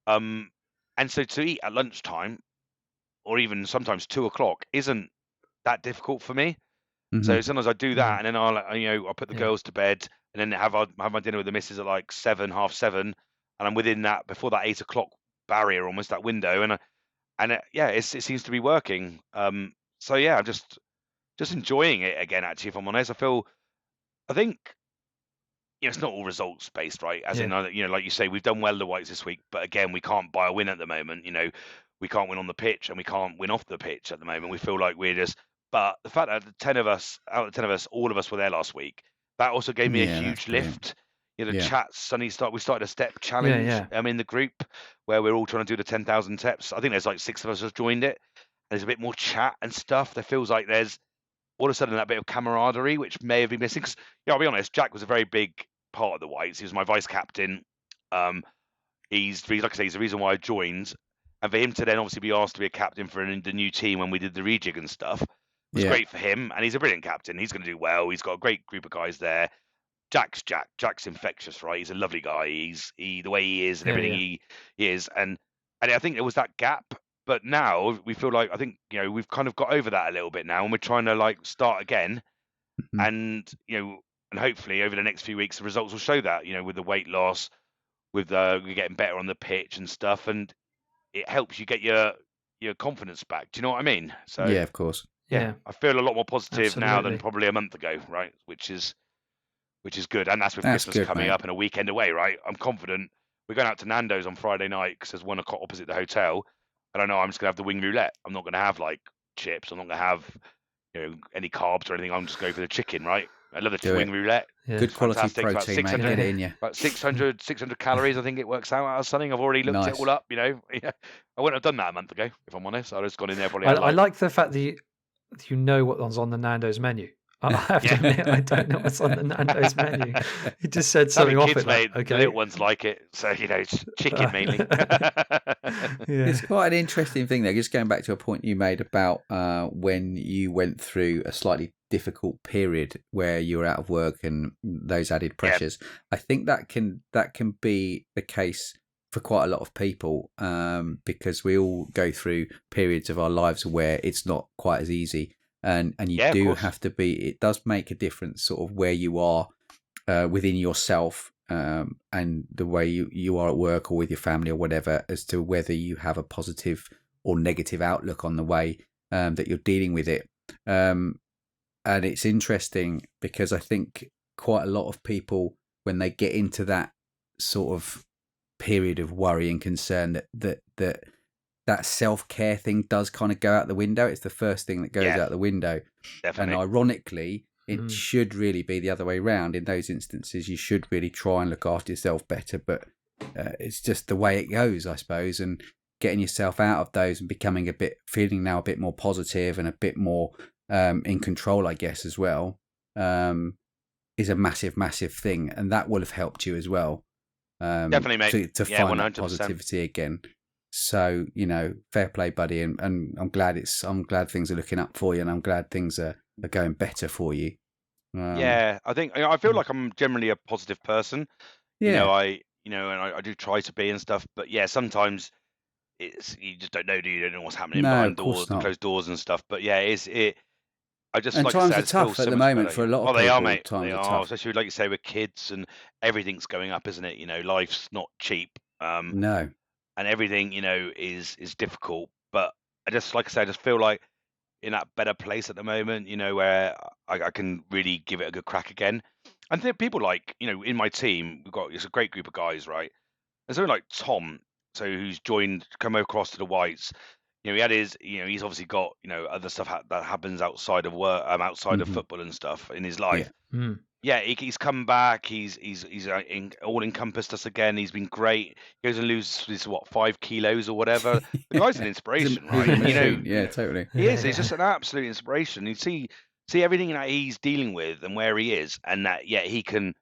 and so to eat at lunchtime, or even sometimes 2 o'clock, isn't that difficult for me. So sometimes I do that, and then I'll put the girls to bed, and then have my dinner with the missus at like 7, half 7, and I'm within that before that 8 o'clock barrier, almost that window, and it seems to be working. So yeah, I'm just enjoying it again. Actually, if I'm honest, I think it's not all results based, right? As in, like you say, we've done well the Whites this week, but again, we can't buy a win at the moment. We can't win on the pitch, and we can't win off the pitch at the moment. We feel like we're just. But the fact that out of the 10 of us, all of us were there last week, that also gave me a huge lift. The chats suddenly we started a step challenge. In the group where we're all trying to do the 10,000 steps. I think there's like 6 of us have joined it. There's a bit more chat and stuff. There feels like there's all of a sudden that bit of camaraderie, which may have been missing. Because I'll be honest, Jack was a very big part of the Whites. He was my vice captain. He's like I say, he's the reason why I joined. And for him to then obviously be asked to be a captain for the new team when we did the rejig and stuff was great for him. And he's a brilliant captain. He's going to do well. He's got a great group of guys there. Jack's Jack. Jack's infectious, right? He's a lovely guy. The way he is and everything he is. And I think there was that gap. But now we feel like, I think, we've kind of got over that a little bit now, and we're trying to like start again. And, and hopefully over the next few weeks, the results will show that, with the weight loss, with we're getting better on the pitch and stuff. And it helps you get your confidence back. Do you know what I mean? So yeah, of course. Yeah. I feel a lot more positive now than probably a month ago, right? Which is good. And that's with Christmas coming up and a weekend away, right? I'm confident. We're going out to Nando's on Friday night because there's one opposite the hotel. I don't know. I'm just gonna have the wing roulette. I'm not gonna have like chips. I'm not gonna have any carbs or anything. I'm just going for the chicken, right? I love the wing roulette. Yeah. Good quality protein, mate. Get it in you. About 600 calories, I think it works out as something. I've already looked it all up. I wouldn't have done that a month ago, if I'm honest. I'd just gone in there probably. I like the fact that you know what's on the Nando's menu. I have to admit, I don't know what's on the Nando's menu. He just said something off it. Mate, okay. The little ones like it, so it's chicken mainly. It's quite an interesting thing, though. Just going back to a point you made about when you went through a slightly difficult period where you were out of work and those added pressures. I think that can be the case for quite a lot of people because we all go through periods of our lives where it's not quite as easy. And you do have to be. It does make a difference, sort of where you are within yourself and the way you are at work or with your family or whatever, as to whether you have a positive or negative outlook on the way that you're dealing with it. And it's interesting because I think quite a lot of people, when they get into that sort of period of worry and concern, that self-care thing does kind of go out the window. It's the first thing that goes out the window. Definitely. And ironically, it should really be the other way around. In those instances, you should really try and look after yourself better. But it's just the way it goes, I suppose. And getting yourself out of those and feeling now a bit more positive and a bit more in control, I guess, as well, is a massive, massive thing. And that will have helped you as well. Definitely, mate. To find 100%. that positivity again. So, fair play, buddy, and I'm glad things are looking up for you, and I'm glad things are going better for you. I think I feel like I'm generally a positive person. Yeah. And I do try to be and stuff, but sometimes you just don't know, do you? You don't know what's happening behind doors, the closed doors and stuff. But I just like times I said, are tough at the moment for a lot of people. They are, mate. Times they are are, tough. especially like you say with kids and everything's going up, isn't it? Life's not cheap. No. And everything, is difficult. but I just, like I said, I just feel like in that better place at the moment, where I can really give it a good crack again. And there are people like, in my team, it's a great group of guys, right? There's something like Tom, so who's come across to the Whites. He had he's obviously got, other stuff that happens outside of work, outside of football and stuff in his life. Yeah, he's come back. He's all encompassed us again. He's been great. He goes and loses 5 kilos or whatever. The guy's an inspiration, right? Yeah, totally. He is. He's just an absolute inspiration. You see everything that he's dealing with and where he is, and that he can,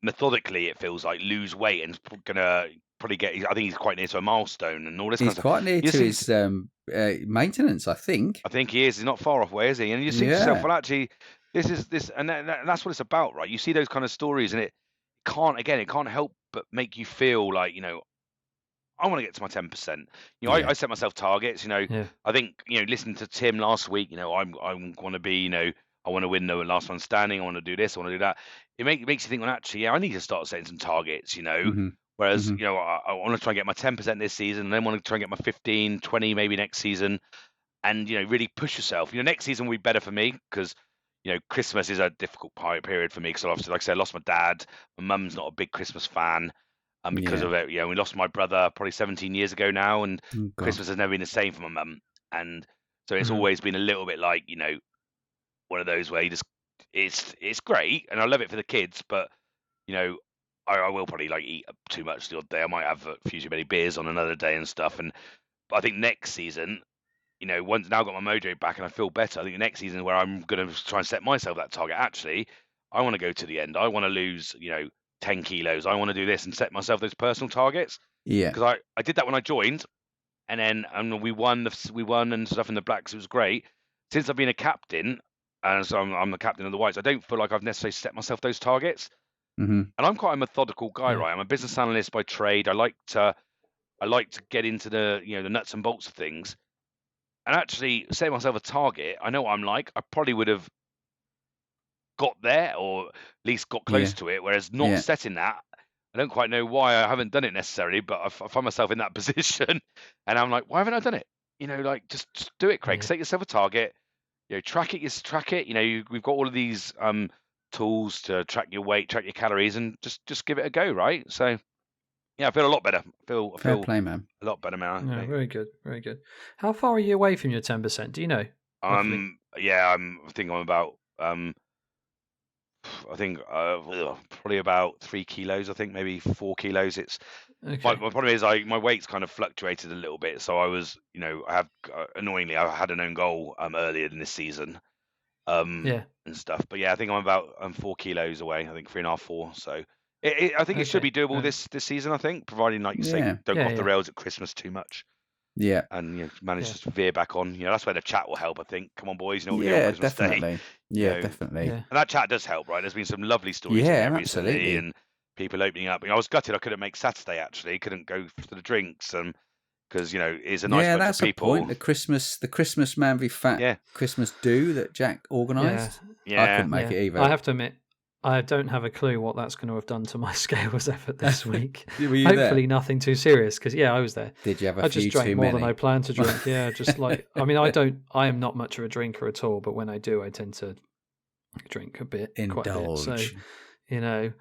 methodically, it feels like, lose weight and gonna probably get. I think he's quite near to a milestone and all this. He's quite near to his maintenance, I think. I think he is. He's not far off, is he? And you think to yourself, well, actually, this, and that's what it's about, right? You see those kind of stories, and it can't help but make you feel like, I want to get to my 10%. I set myself targets. I think, listening to Tim last week, I want to be, I want to win the last one standing. I want to do this. I want to do that. It makes you think, well, actually, I need to start setting some targets. Whereas, I want to try and get my 10% this season, and then want to try and get my 15, 20 maybe next season, and really push yourself. Next season will be better for me because Christmas is a difficult period for me because obviously, like I said, I lost my dad. My mum's not a big Christmas fan. And because of it, we lost my brother probably 17 years ago now, and Christmas has never been the same for my mum. And so it's always been a little bit like, one of those where you just, it's great, and I love it for the kids, but, I will probably like eat too much the odd day. I might have a few too many beers on another day and stuff. But I think next season, once now I've got my mojo back and I feel better, I think the next season where I'm going to try and set myself that target. Actually, I want to go to the end. I want to lose, 10 kilos. I want to do this and set myself those personal targets. Yeah. Because I did that when I joined, and then we won and stuff in the Blacks. It was great. Since I've been a captain, and so I'm the captain of the Whites, I don't feel like I've necessarily set myself those targets. And I'm quite a methodical guy, right? I'm a business analyst by trade. I like to get into the the nuts and bolts of things. And actually, setting myself a target, I know what I'm like. I probably would have got there, or at least got close to it. Whereas not setting that, I don't quite know why I haven't done it necessarily, but I find myself in that position, and I'm like, why haven't I done it? Like just do it, Craig. Set yourself a target. Track it. We've got all of these tools to track your weight, track your calories, and just give it a go, right? So. Yeah, I feel a lot better. Fair play, man. A lot better, man. Yeah, very good, very good. How far are you away from your 10%? Do you know? I think I'm about probably about 3 kilos. I think maybe 4 kilos. It's my problem is my weight's kind of fluctuated a little bit. So I was, annoyingly, I had an own goal earlier in this season, and stuff. But I think I'm about 4 kilos away. I think 3.5, 4. So. I think it should be doable this season. I think, providing, like you say, don't go off the rails at Christmas too much. Yeah, and manage to veer back on. That's where the chat will help. I think. Come on, boys. Christmas Day. Definitely. Definitely. And that chat does help, right? There's been some lovely stories. Recently, and people opening up. I was gutted I couldn't make Saturday. Actually, couldn't go to the drinks. Because it's a nice bunch of people. Point. The Christmas Man v Fat Christmas do that Jack organised. Yeah. I couldn't make it either. I have to admit, I don't have a clue what that's going to have done to my scales effort this week. Were you Hopefully there? Nothing too serious, because I was there. Did you have I just drank more than I planned to drink. Just like, I am not much of a drinker at all, but when I do, I tend to drink a bit. Indulge. Quite a bit. So,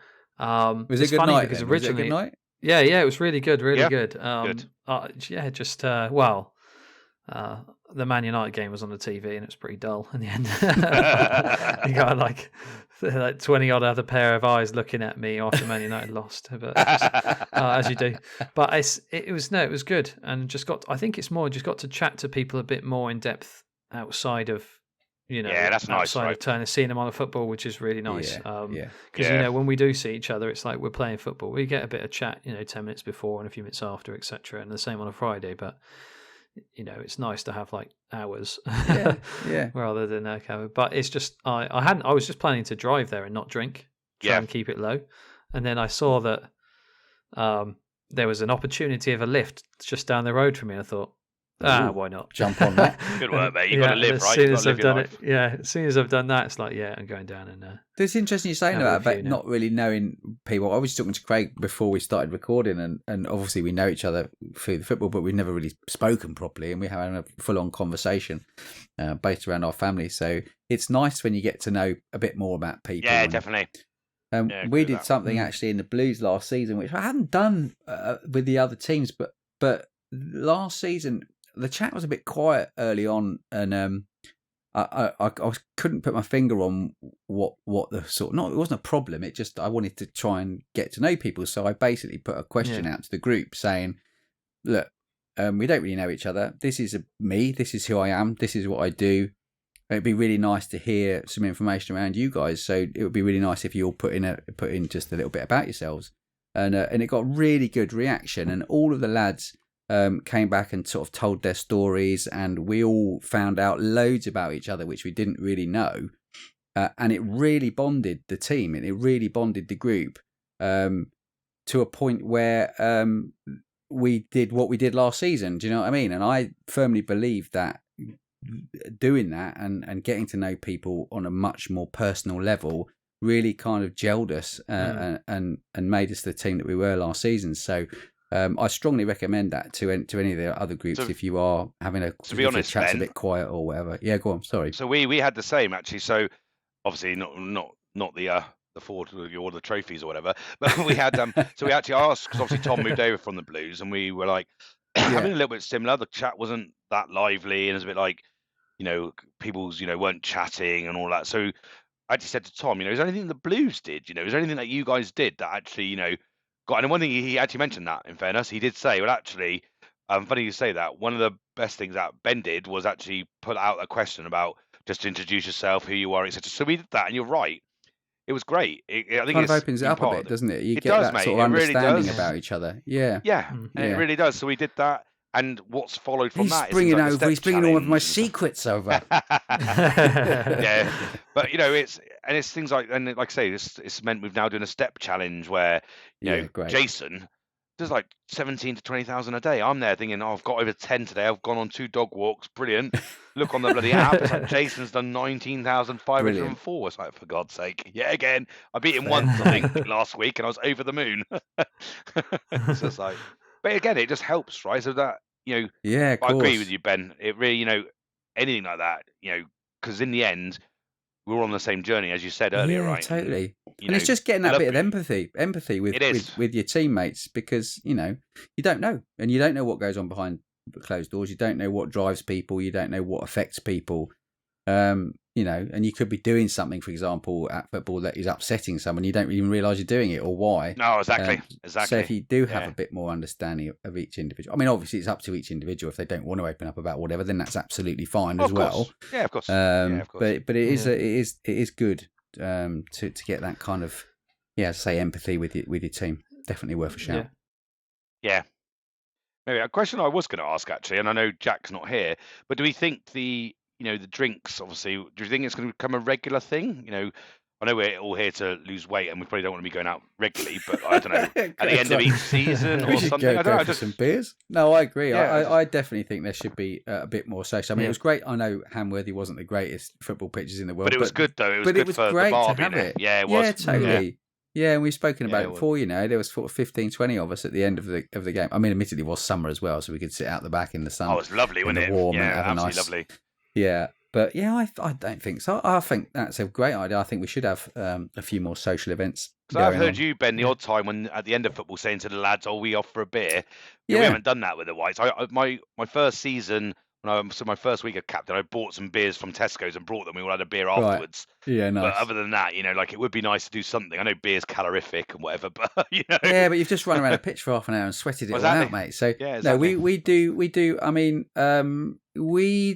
was it a good night? Because originally, good night? Yeah, it was really good, really good. Good. The Man United game was on the TV and it was pretty dull in the end. You got like 20 odd other pair of eyes looking at me after Man United lost, but as you do. But it was good, and I think it's more just got to chat to people a bit more in depth outside of that's nice, outside right? of turning, seeing them on the football, which is really nice. Because when we do see each other, it's like we're playing football. We get a bit of chat, 10 minutes before and a few minutes after, etc. And the same on a Friday, but. It's nice to have like hours, rather than cover. But it's just I was just planning to drive there and not drink, try and keep it low, and then I saw that there was an opportunity of a lift just down the road from me. And I thought, Why not? Jump on that. Good work, mate. You've got to live, right? As soon as I've done that, it's like, I'm going down and. It's interesting you're saying about not really knowing people. I was talking to Craig before we started recording, and obviously we know each other through the football, but we've never really spoken properly, and we're having a full-on conversation based around our family. So it's nice when you get to know a bit more about people. Yeah, definitely. We did something actually in the Blues last season, which I hadn't done with the other teams, but last season the chat was a bit quiet early on, and I couldn't put my finger on what the sort. Not it wasn't a problem. It just I wanted to try and get to know people, so I basically put a question out to the group saying, "Look, we don't really know each other. This is me. This is who I am. This is what I do. It'd be really nice to hear some information around you guys. So it would be really nice if you all put in just a little bit about yourselves." And it got really good reaction, and all of the lads came back and sort of told their stories, and we all found out loads about each other, which we didn't really know. And it really bonded the team, and it really bonded the group to a point where we did what we did last season. Do you know what I mean? And I firmly believe that doing that and getting to know people on a much more personal level really kind of gelled us and made us the team that we were last season. So I strongly recommend that to any of the other groups if you are having to be honest, chat's Ben, a bit quiet or whatever. Yeah, go on. Sorry. So we had the same actually. So obviously not the Ford or the trophies or whatever, but we had so we actually asked because obviously Tom moved over from the Blues, and we were like having a little bit similar. The chat wasn't that lively, and it was a bit like people's weren't chatting and all that. So I just said to Tom, is there anything the Blues did? Is there anything that you guys did that actually got? And one thing he actually mentioned that, in fairness, he did say, well, actually, funny you say that. One of the best things that Ben did was actually put out a question about just introduce yourself, who you are, etc. So we did that, and you're right. It was great. I think kind of opens it up a bit, doesn't it? You get that mate. sort of understanding about each other. Yeah. Yeah, and it really does. So we did that. And what's followed from that? He's bringing all of my secrets over. Yeah, but it's things like, and like I say, it's meant we've now doing a step challenge where Jason does like 17 to 20,000 a day. I'm there thinking, I've got over 10 today. I've gone on 2 dog walks. Brilliant. Look on the bloody app. It's like Jason's done 19,504. It's like, for God's sake. Yeah, again, I beat him once, I think, last week, and I was over the moon. So it's like. But again, it just helps, right? So that, I agree with you, Ben. It really, anything like that, because in the end, we're all on the same journey, as you said earlier, right? Totally. And it's just getting that bit of empathy with your teammates, because, you don't know. And you don't know what goes on behind closed doors. You don't know what drives people. You don't know what affects people. And you could be doing something, for example, at football that is upsetting someone. You don't even realise you're doing it or why. No, exactly. So if you do have a bit more understanding of each individual, I mean, obviously it's up to each individual. If they don't want to open up about whatever, then that's absolutely fine as well. Yeah, of course. But it is good to get that kind of empathy with your team. Definitely worth a shout. Yeah. Maybe a question I was going to ask actually, and I know Jack's not here, but do we think the drinks, obviously, do you think it's going to become a regular thing? I know we're all here to lose weight, and we probably don't want to be going out regularly, but I don't know, at the end of each season or something. I don't know. Some beers. No, I agree. Yeah, I definitely think there should be a bit more social. I mean, it was great. I know Hamworthy wasn't the greatest football pitches in the world, but it was good though. It was great the bar, to have it. Yeah, it was. Yeah, totally. Yeah, and we've spoken about it before. There was sort of 15, 20 of us at the end of the game. I mean, admittedly, it was summer as well, so we could sit out the back in the sun. Oh, it was lovely, wasn't it? Warm, yeah, absolutely lovely. Yeah. But I don't think so. I think that's a great idea. I think we should have a few more social events. Because I've heard you, Ben, the odd time when at the end of football saying to the lads, "Oh, we offer a beer." We haven't done that with the Whites. My first season, my first week of captain, I bought some beers from Tesco's and brought them. We all had a beer afterwards. Right. Yeah, nice. But other than that, it would be nice to do something. I know beer's calorific and whatever, but Yeah, but you've just run around a pitch for half an hour and sweated it all out, mate. So exactly. No, we do. I mean, I don't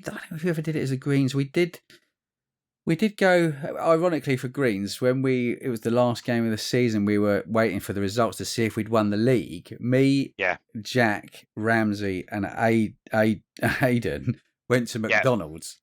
know if we ever did it as a Greens. We did go, ironically, for Greens when it was the last game of the season. We were waiting for the results to see if we'd won the league. Me, Jack, Ramsey, and Aidan went to McDonald's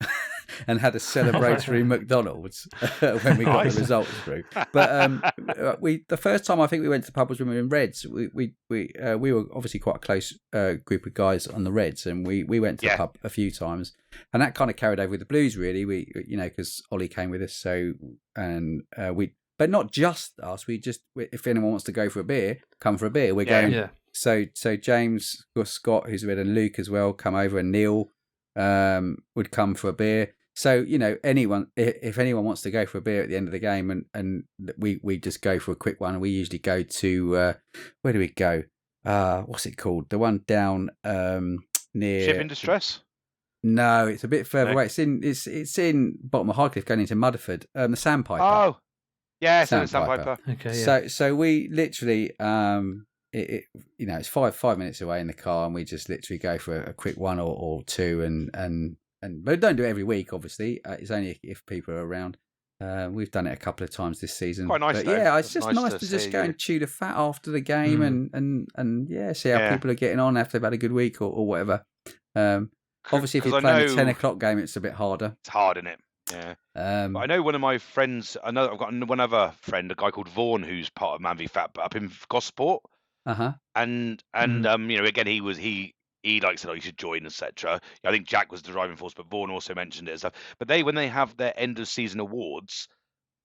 and had a celebratory McDonald's when we got the results through. But the first time I think we went to the pub was when we were in Reds. We were obviously quite a close group of guys on the Reds, and we went to the pub a few times, and that kind of carried over with the Blues really. We because Ollie came with us, but not just us. We just, if anyone wants to go for a beer, come for a beer. We're going. Yeah. So James, Scott, who's with, and Luke as well, come over, and Neil would come for a beer. So anyone, if anyone wants to go for a beer at the end of the game, and we just go for a quick one. And we usually go to where do we go? What's it called? The one down near Ship in Distress. No, it's a bit further away. It's in bottom of Highcliffe, going into Mudderford. The Sandpiper. Oh. Yeah, Sandpiper. Okay, yeah. So we literally, it's 5 minutes away in the car, and we just literally go for a quick one or two, and but don't do it every week. Obviously, it's only if people are around. We've done it a couple of times this season. Quite nice, though. Yeah, it's just nice to just go and chew the fat after the game, and see how people are getting on after they've had a good week or whatever. Obviously, if you're playing a 10 o'clock game, it's a bit harder. It's hard, isn't it? Yeah. But I know one of my friends. I've got one other friend, a guy called Vaughan, who's part of Man v Fat, but up in Gosport. And again, he likes it. Oh, you should join, etc. I think Jack was the driving force, but Vaughan also mentioned it and stuff. But when they have their end of season awards,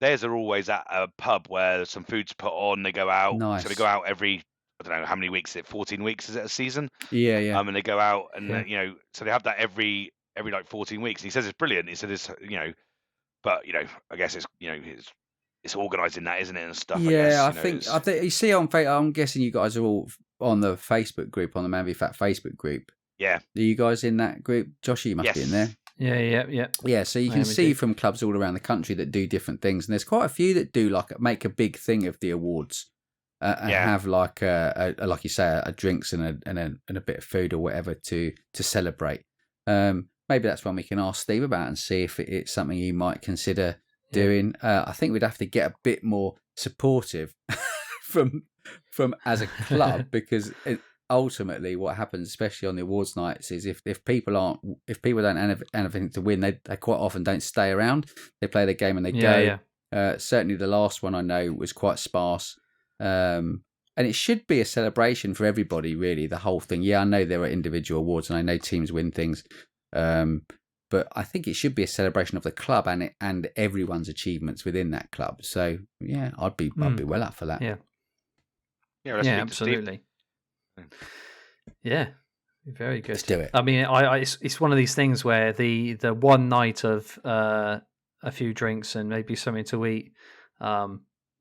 theirs are always at a pub where some food's put on. They go out. Nice. So they go out every, I don't know how many weeks is it. 14 weeks is it a season? Yeah. And they go out, and so they have that every like 14 weeks. He says it's brilliant. He said it's but I guess it's organising that, isn't it, and stuff. Yeah, I think you see on Facebook. I'm guessing you guys are all on the Facebook group, on the Man v Fat Facebook group. Yeah. Are you guys in that group? Josh, you must be in there. Yeah. So you can see from clubs all around the country that do different things, and there's quite a few that do make a big thing of the awards. And have like like you say, a drinks and a bit of food or whatever to celebrate. Maybe that's one we can ask Steve about and see if it's something you might consider doing. I think we'd have to get a bit more supportive from as a club, because ultimately what happens, especially on the awards nights, is if people don't have anything to win, they quite often don't stay around. They play the game and they go. Certainly the last one I know was quite sparse. And it should be a celebration for everybody, really, the whole thing. I know there are individual awards and I know teams win things, but I think it should be a celebration of the club and everyone's achievements within that club. So I'd be well up for that. Absolutely. Yeah, very good. Let's do it. I mean, it's one of these things where the one night of a few drinks and maybe something to eat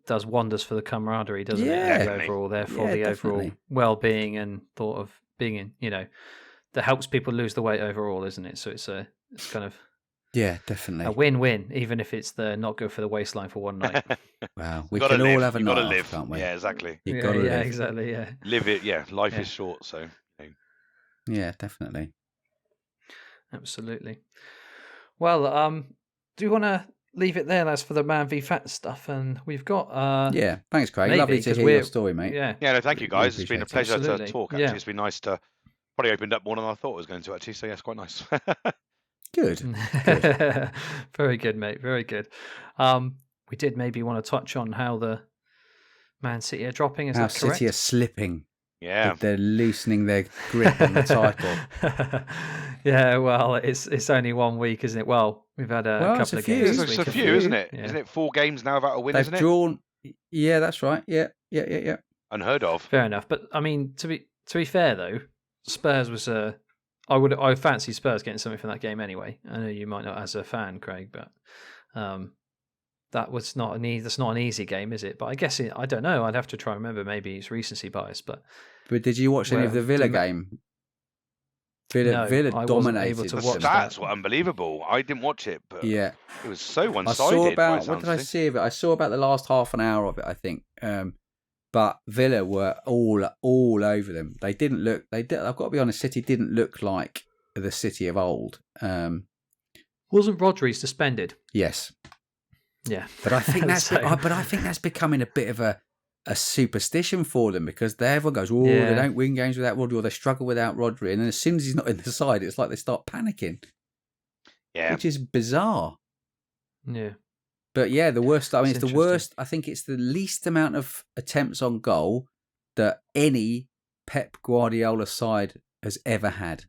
does wonders for the camaraderie, doesn't it? Overall, therefore, the overall well-being and thought of being in, that helps people lose the weight overall, isn't it? So it's kind of definitely a win-win, even if it's the not good for the waistline for one night. Wow, we can all have a night off, can't we? Yeah, exactly. You've got to live. Exactly. Yeah, live it. Yeah, life is short, so. Yeah, definitely. Absolutely. Well, do you want to leave it there, lads, for the Man v Fat stuff? And we've got thanks, Craig. Lovely to hear your story, mate. No, thank you, guys. It's been a pleasure to talk. Actually, it's been nice to probably opened up more than I thought it was going to. Actually, so it's quite nice. Good. Very good, mate. Very good. We did maybe want to touch on how the Man City are dropping. Is that correct? City are slipping. Yeah, they're loosening their grip on the title. Yeah, well, it's only 1 week, isn't it? Well, we've had a couple of games. It's a few, isn't it? Yeah. Isn't it 4 games now without a win? They've drawn. Yeah, that's right. Yeah. Unheard of. Fair enough, but I mean, to be fair though, Spurs was I fancy Spurs getting something from that game anyway. I know you might not as a fan, Craig, but that was that's not an easy game, is it? But I guess I don't know. I'd have to try and remember. Maybe it's recency bias, but did you watch any of the Villa game? Villa dominated. The stats were unbelievable. I didn't watch it, but it was so one-sided. What did I see of it? I saw about the last half an hour of it, I think. But Villa were all over them. They didn't look. I've got to be honest. City didn't look like the City of old. Wasn't Rodri suspended? Yes. Yeah, but I think that's becoming a bit of a superstition for them, because everyone goes, they don't win games without Rodri, or they struggle without Rodri, and then as soon as he's not in the side, it's like they start panicking. which is bizarre. Yeah. But yeah, the worst. I mean, it's the worst. I think it's the least amount of attempts on goal that any Pep Guardiola side has ever had.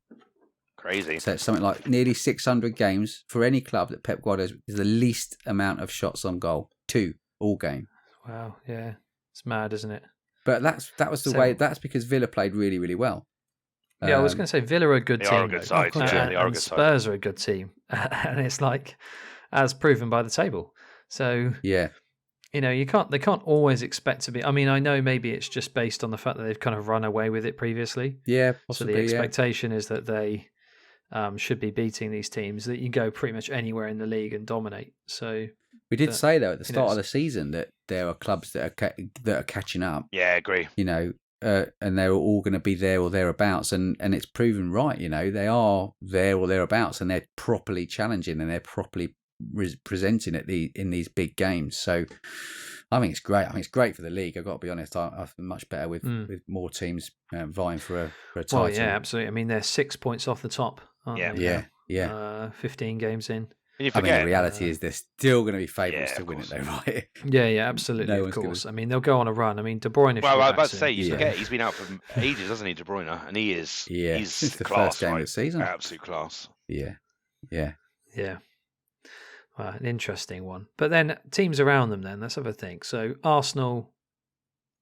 Crazy. So it's something like nearly 600 games for any club that Pep Guardiola is the least amount of shots on goal. 2 all game. Wow. Yeah. It's mad, isn't it? But that was the way. That's because Villa played really, really well. Yeah, I was going to say Villa are a good team. They are a good side. And Spurs are a good team. And it's like, as proven by the table. So yeah, they can't always expect to be. I mean, I know maybe it's just based on the fact that they've kind of run away with it previously. Yeah, possibly. So the expectation is that they should be beating these teams. That you go pretty much anywhere in the league and dominate. So we did say though at the start of the season that there are clubs that are catching up. Yeah, I agree. And they're all going to be there or thereabouts, and it's proven right. They are there or thereabouts, and they're properly challenging and they're properly presenting it in these big games. So I think it's great. I think it's great for the league. I've got to be honest. I feel much better with more teams vying for a title. Well, yeah, absolutely. I mean, they're 6 points off the top, aren't they? Yeah. 15 games in. I mean, the reality is they're still going to be favourites to win it, though, right? Yeah, absolutely, of course. I mean, they'll go on a run. I mean, De Bruyne. Well, I was about to say, you forget he's been out for ages, hasn't he, De Bruyne? And he is. Yeah, he's since the class, first game of the season. Absolute class. Yeah. Well, an interesting one. But then teams around them, then let's have a think. So Arsenal,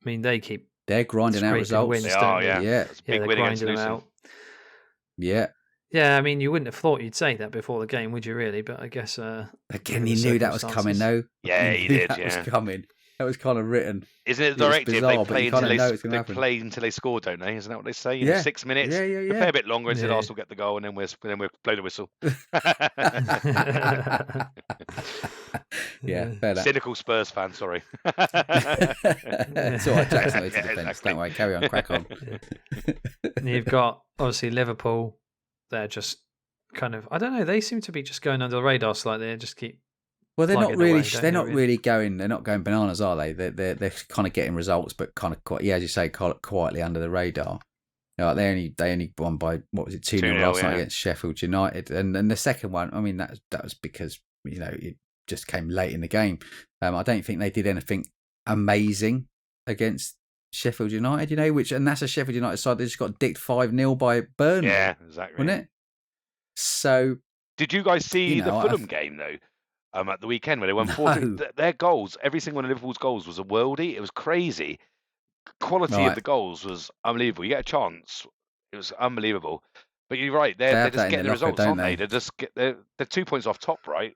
I mean, they're grinding out results. They are, yeah. They're grinding them out. Yeah. Yeah, I mean, you wouldn't have thought you'd say that before the game, would you really? But I guess... Again, you knew that was coming, though. Yeah, he did, that was coming. That was kind of written. Isn't it the directive? They play until they score, don't they? Isn't that what they say? 6 minutes. Yeah. They play a bit longer until Arsenal get the goal, and then we'll blow the whistle. Yeah, cynical Spurs fan. Sorry. It's all right, Jackson. To defence. Exactly. Don't worry, carry on, crack on. And you've got obviously Liverpool. They're just kind of, I don't know. They seem to be just going under the radar slightly. They just keep. Well, they're not really. They're not really going. They're not going bananas, are they? They're kind of getting results, but kind of quite, as you say, quietly under the radar. They only won by what was it 2-0 last night against Sheffield United, and the second one. I mean that was because it just came late in the game. I don't think they did anything amazing against Sheffield United. And that's a Sheffield United side that just got dicked 5-0 by Burnley. Yeah, exactly. Wasn't it? So did you guys see the Fulham game though? At the weekend where they won 4. Their goals, every single one of Liverpool's goals was a worldie. It was crazy. Quality of the goals was unbelievable. You get a chance, it was unbelievable. But you're right, they're just getting the results, aren't they? They're 2 points off top, right?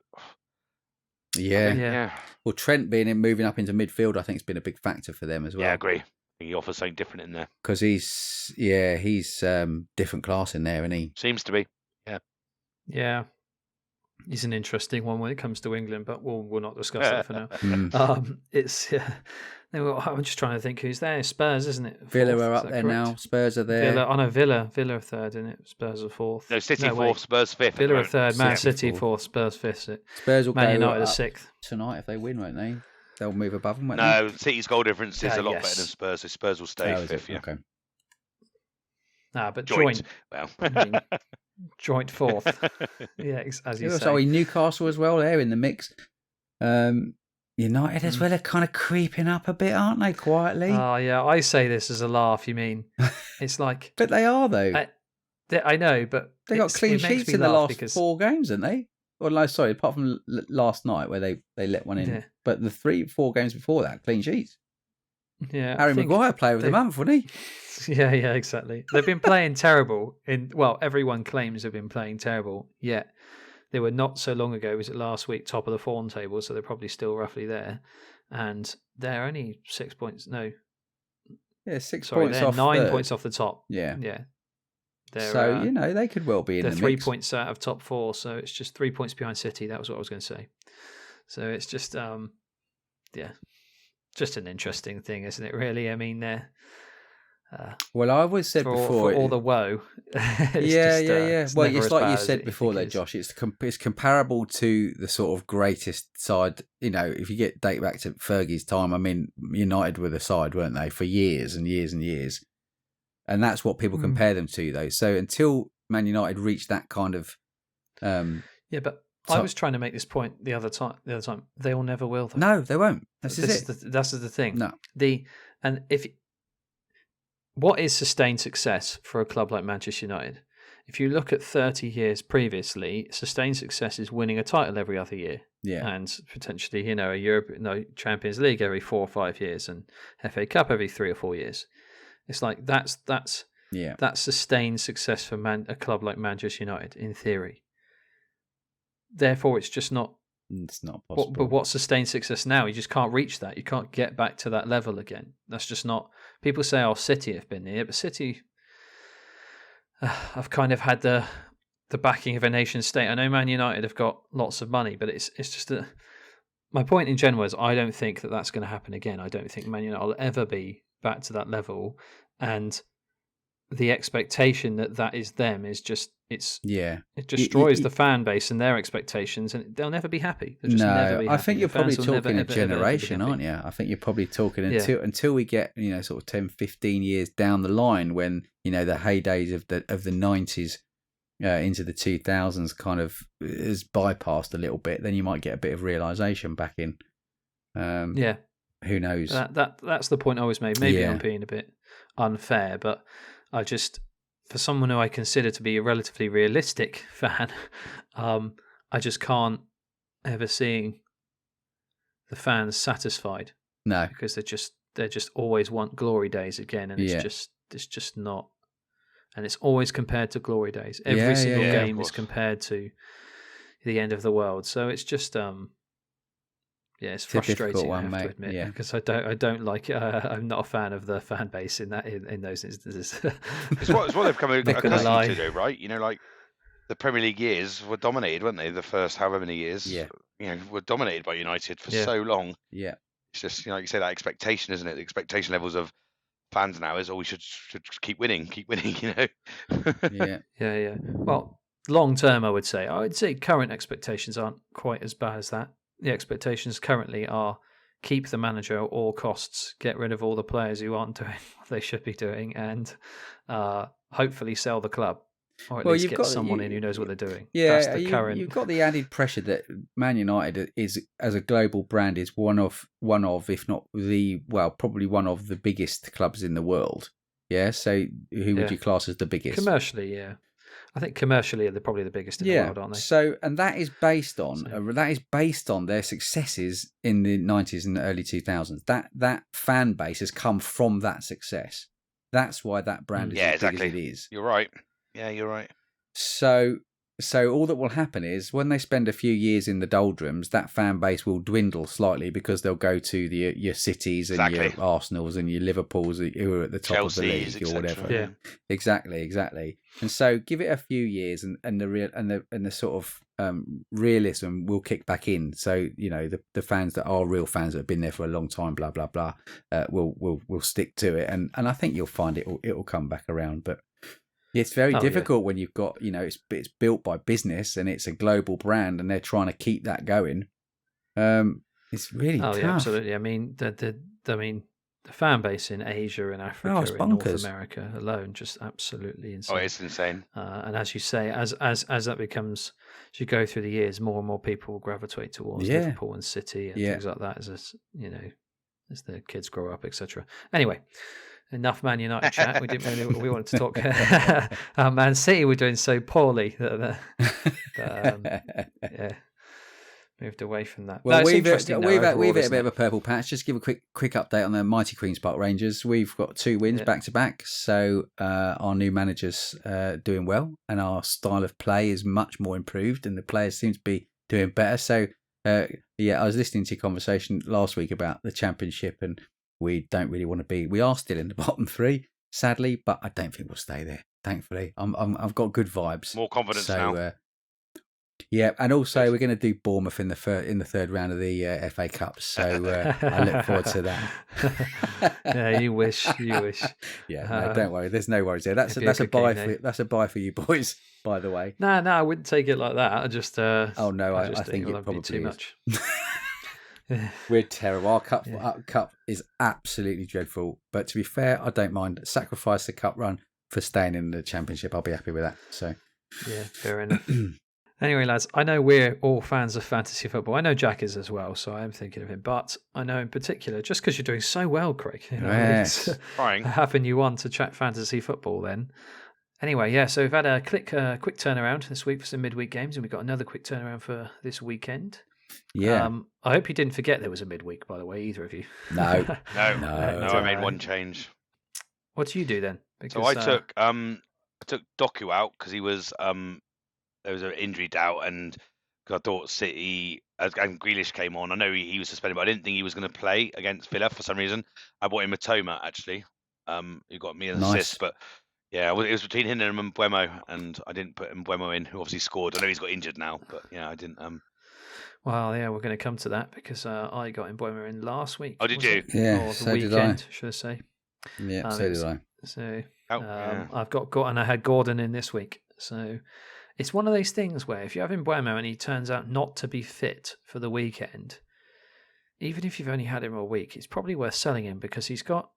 Yeah. Well, Trent moving up into midfield, I think, has been a big factor for them as well. Yeah, I agree. I think he offers something different in there because he's different class in there, isn't he? Seems to be. Yeah. He's an interesting one when it comes to England, but we'll not discuss that for now. I'm just trying to think who's there. Spurs, isn't it? Villa are up there now. Spurs are there. Villa are third, isn't it? Spurs are fourth. No, City fourth, Spurs fifth. Villa are third, Man City fourth, Spurs fifth. Spurs will Man go United are sixth tonight if they win, won't they? They'll move above them, won't they? City's goal difference is a lot better than Spurs, so Spurs will stay fifth. Okay. But joint. Well. Joint fourth. Yeah, as you say. So Newcastle as well, they're in the mix. United as well are kind of creeping up a bit, aren't they, quietly? Oh, yeah, I say this as a laugh, you mean. It's like... But they are, though. I know, but... They got clean sheets in the last 4 games, haven't they? Well, no, sorry, apart from last night where they let one in. Yeah. But the 3-4 games before that, clean sheets. Yeah, Harry Maguire player of the month, wasn't he? Yeah, exactly. They've been playing terrible. Everyone claims they've been playing terrible, yet they were not so long ago, was it last week, top of the form table, so they're probably still roughly there. And they're only 6 points, no. Yeah, 6 points off. 9 points off the top. Yeah. Yeah. So, they could well be in the mix. They're 3 points out of top 4, so it's just 3 points behind City. That was what I was going to say. So it's just, just an interesting thing, isn't it, really? I mean, well, I always said before... For all the woe. Yeah. Well, it's like you said before there, Josh. It's comparable to the sort of greatest side. If you date back to Fergie's time, I mean, United were the side, weren't they, for years and years and years. And that's what people compare them to, though. So until Man United reached that kind of Yeah, but I was trying to make this point the other time. They'll never will. Though. No, they won't. That's the thing. No. What is sustained success for a club like Manchester United? If you look at 30 years previously, sustained success is winning a title every other year. Yeah. And potentially, a Champions League every 4 or 5 years and FA Cup every 3 or 4 years. It's like that's sustained success for a club like Manchester United in theory. Therefore, it's just not. It's not possible. But what's sustained success now? You just can't reach that. You can't get back to that level again. That's just not. People say, "Oh, City have been here," but City, I've kind of had the backing of a nation state. I know Man United have got lots of money, but it's just that. My point in general is I don't think that that's going to happen again. I don't think Man United will ever be back to that level, and the expectation that is them is just it destroys the fan base and their expectations, and they'll never be happy. They'll just never be happy. I think you're probably talking a generation, aren't you? I think you're probably talking until we get sort of 10, 15 years down the line when the heydays of the 90s into the 2000s kind of is bypassed a little bit. Then you might get a bit of realization back in. Who knows? That's the point I always made. Maybe I'm being a bit unfair, but I just, for someone who I consider to be a relatively realistic fan, I just can't ever seeing the fans satisfied. No, because they just always want glory days again, and it's just not. And it's always compared to glory days. Every single game is compared to the end of the world. So it's just it's frustrating. I have to admit, because I don't like it. I'm not a fan of the fan base in those instances. It's what they've come accustomed to, though, right? Like the Premier League years were dominated, weren't they? The first however many years, were dominated by United for so long. Yeah, it's just like you say, that expectation, isn't it? The expectation levels of fans now is, we should keep winning. Yeah. Well, long term, I would say current expectations aren't quite as bad as that. The expectations currently are keep the manager at all costs, get rid of all the players who aren't doing what they should be doing, and hopefully sell the club, or at least get someone in who knows what they're doing. Yeah, that's the current. You've got the added pressure that Man United is, as a global brand, is one of, if not probably one of the biggest clubs in the world. Yeah, so who would you class as the biggest? Commercially, yeah. I think commercially they're probably the biggest in the world, aren't they? So, and that is based on their successes in the 90s and the early 2000s. That fan base has come from that success. That's why that brand is as big as it is. You're right. Yeah, you're right. So all that will happen is when they spend a few years in the doldrums, that fan base will dwindle slightly because they'll go to your Cities and your Arsenals and your Liverpools who are at the top Chelsea's, of the league or whatever. Yeah, exactly. And so give it a few years, and the sort of realism will kick back in. So the fans that are real fans that have been there for a long time, blah blah blah, will stick to it, and I think you'll find it will come back around, but. It's very difficult when you've got, it's built by business and it's a global brand and they're trying to keep that going. It's really tough. Yeah, absolutely. I mean, the fan base in Asia and Africa and North America alone, just absolutely insane. Oh, it's insane. And as you say, as that becomes, as you go through the years, more and more people will gravitate towards Liverpool and City and things like that as the kids grow up, etc. Anyway. Enough Man United chat. We didn't really. We wanted to talk. Man City were doing so poorly that moved away from that. Well, we've hit a bit of a purple patch. Just give a quick update on the mighty Queen's Park Rangers. We've got 2 wins back to back. So our new manager's doing well, and our style of play is much more improved, and the players seem to be doing better. So I was listening to your conversation last week about the Championship and. We don't really want to be. We are still in the bottom 3, sadly, but I don't think we'll stay there. Thankfully, I've got good vibes. More confidence now. And also we're going to do Bournemouth in the third round of the FA Cup. So I look forward to that. Yeah, you wish. Yeah, no, don't worry. There's no worries there. That's a buy for you boys. By the way. No, I wouldn't take it like that. I just. I think it probably too much. We're terrible. Our cup is absolutely dreadful. But to be fair, I don't mind. Sacrifice the cup run for staying in the Championship. I'll be happy with that. So yeah, fair enough. Anyway, lads, I know we're all fans of fantasy football. I know Jack is as well, so I am thinking of him. But I know in particular, just because you're doing so well, Craig, yes. having you on to chat fantasy football then. Anyway, yeah, so we've had a quick turnaround this week for some midweek games, and we've got another quick turnaround for this weekend. Yeah. I hope you didn't forget there was a midweek, by the way, either of you. No. I made one change. What do you do then? Because, so I took Doku out because he was there was an injury doubt, and I thought City and Grealish came on. I know he was suspended, but I didn't think he was going to play against Villa for some reason. I bought him Matoma actually, who got me an assist, but. Yeah, it was between him and Mbeumo, and I didn't put Mbeumo in, who obviously scored. I know he's got injured now, but yeah, I didn't. Well, yeah, we're going to come to that because I got Mbeumo in last week. Oh, did you? Yeah, or the so weekend, did I. should I say? Yeah, so did I. So yeah. I've got and I had Gordon in this week. So it's one of those things where if you have Mbeumo and he turns out not to be fit for the weekend, even if you've only had him a week, it's probably worth selling him because he's got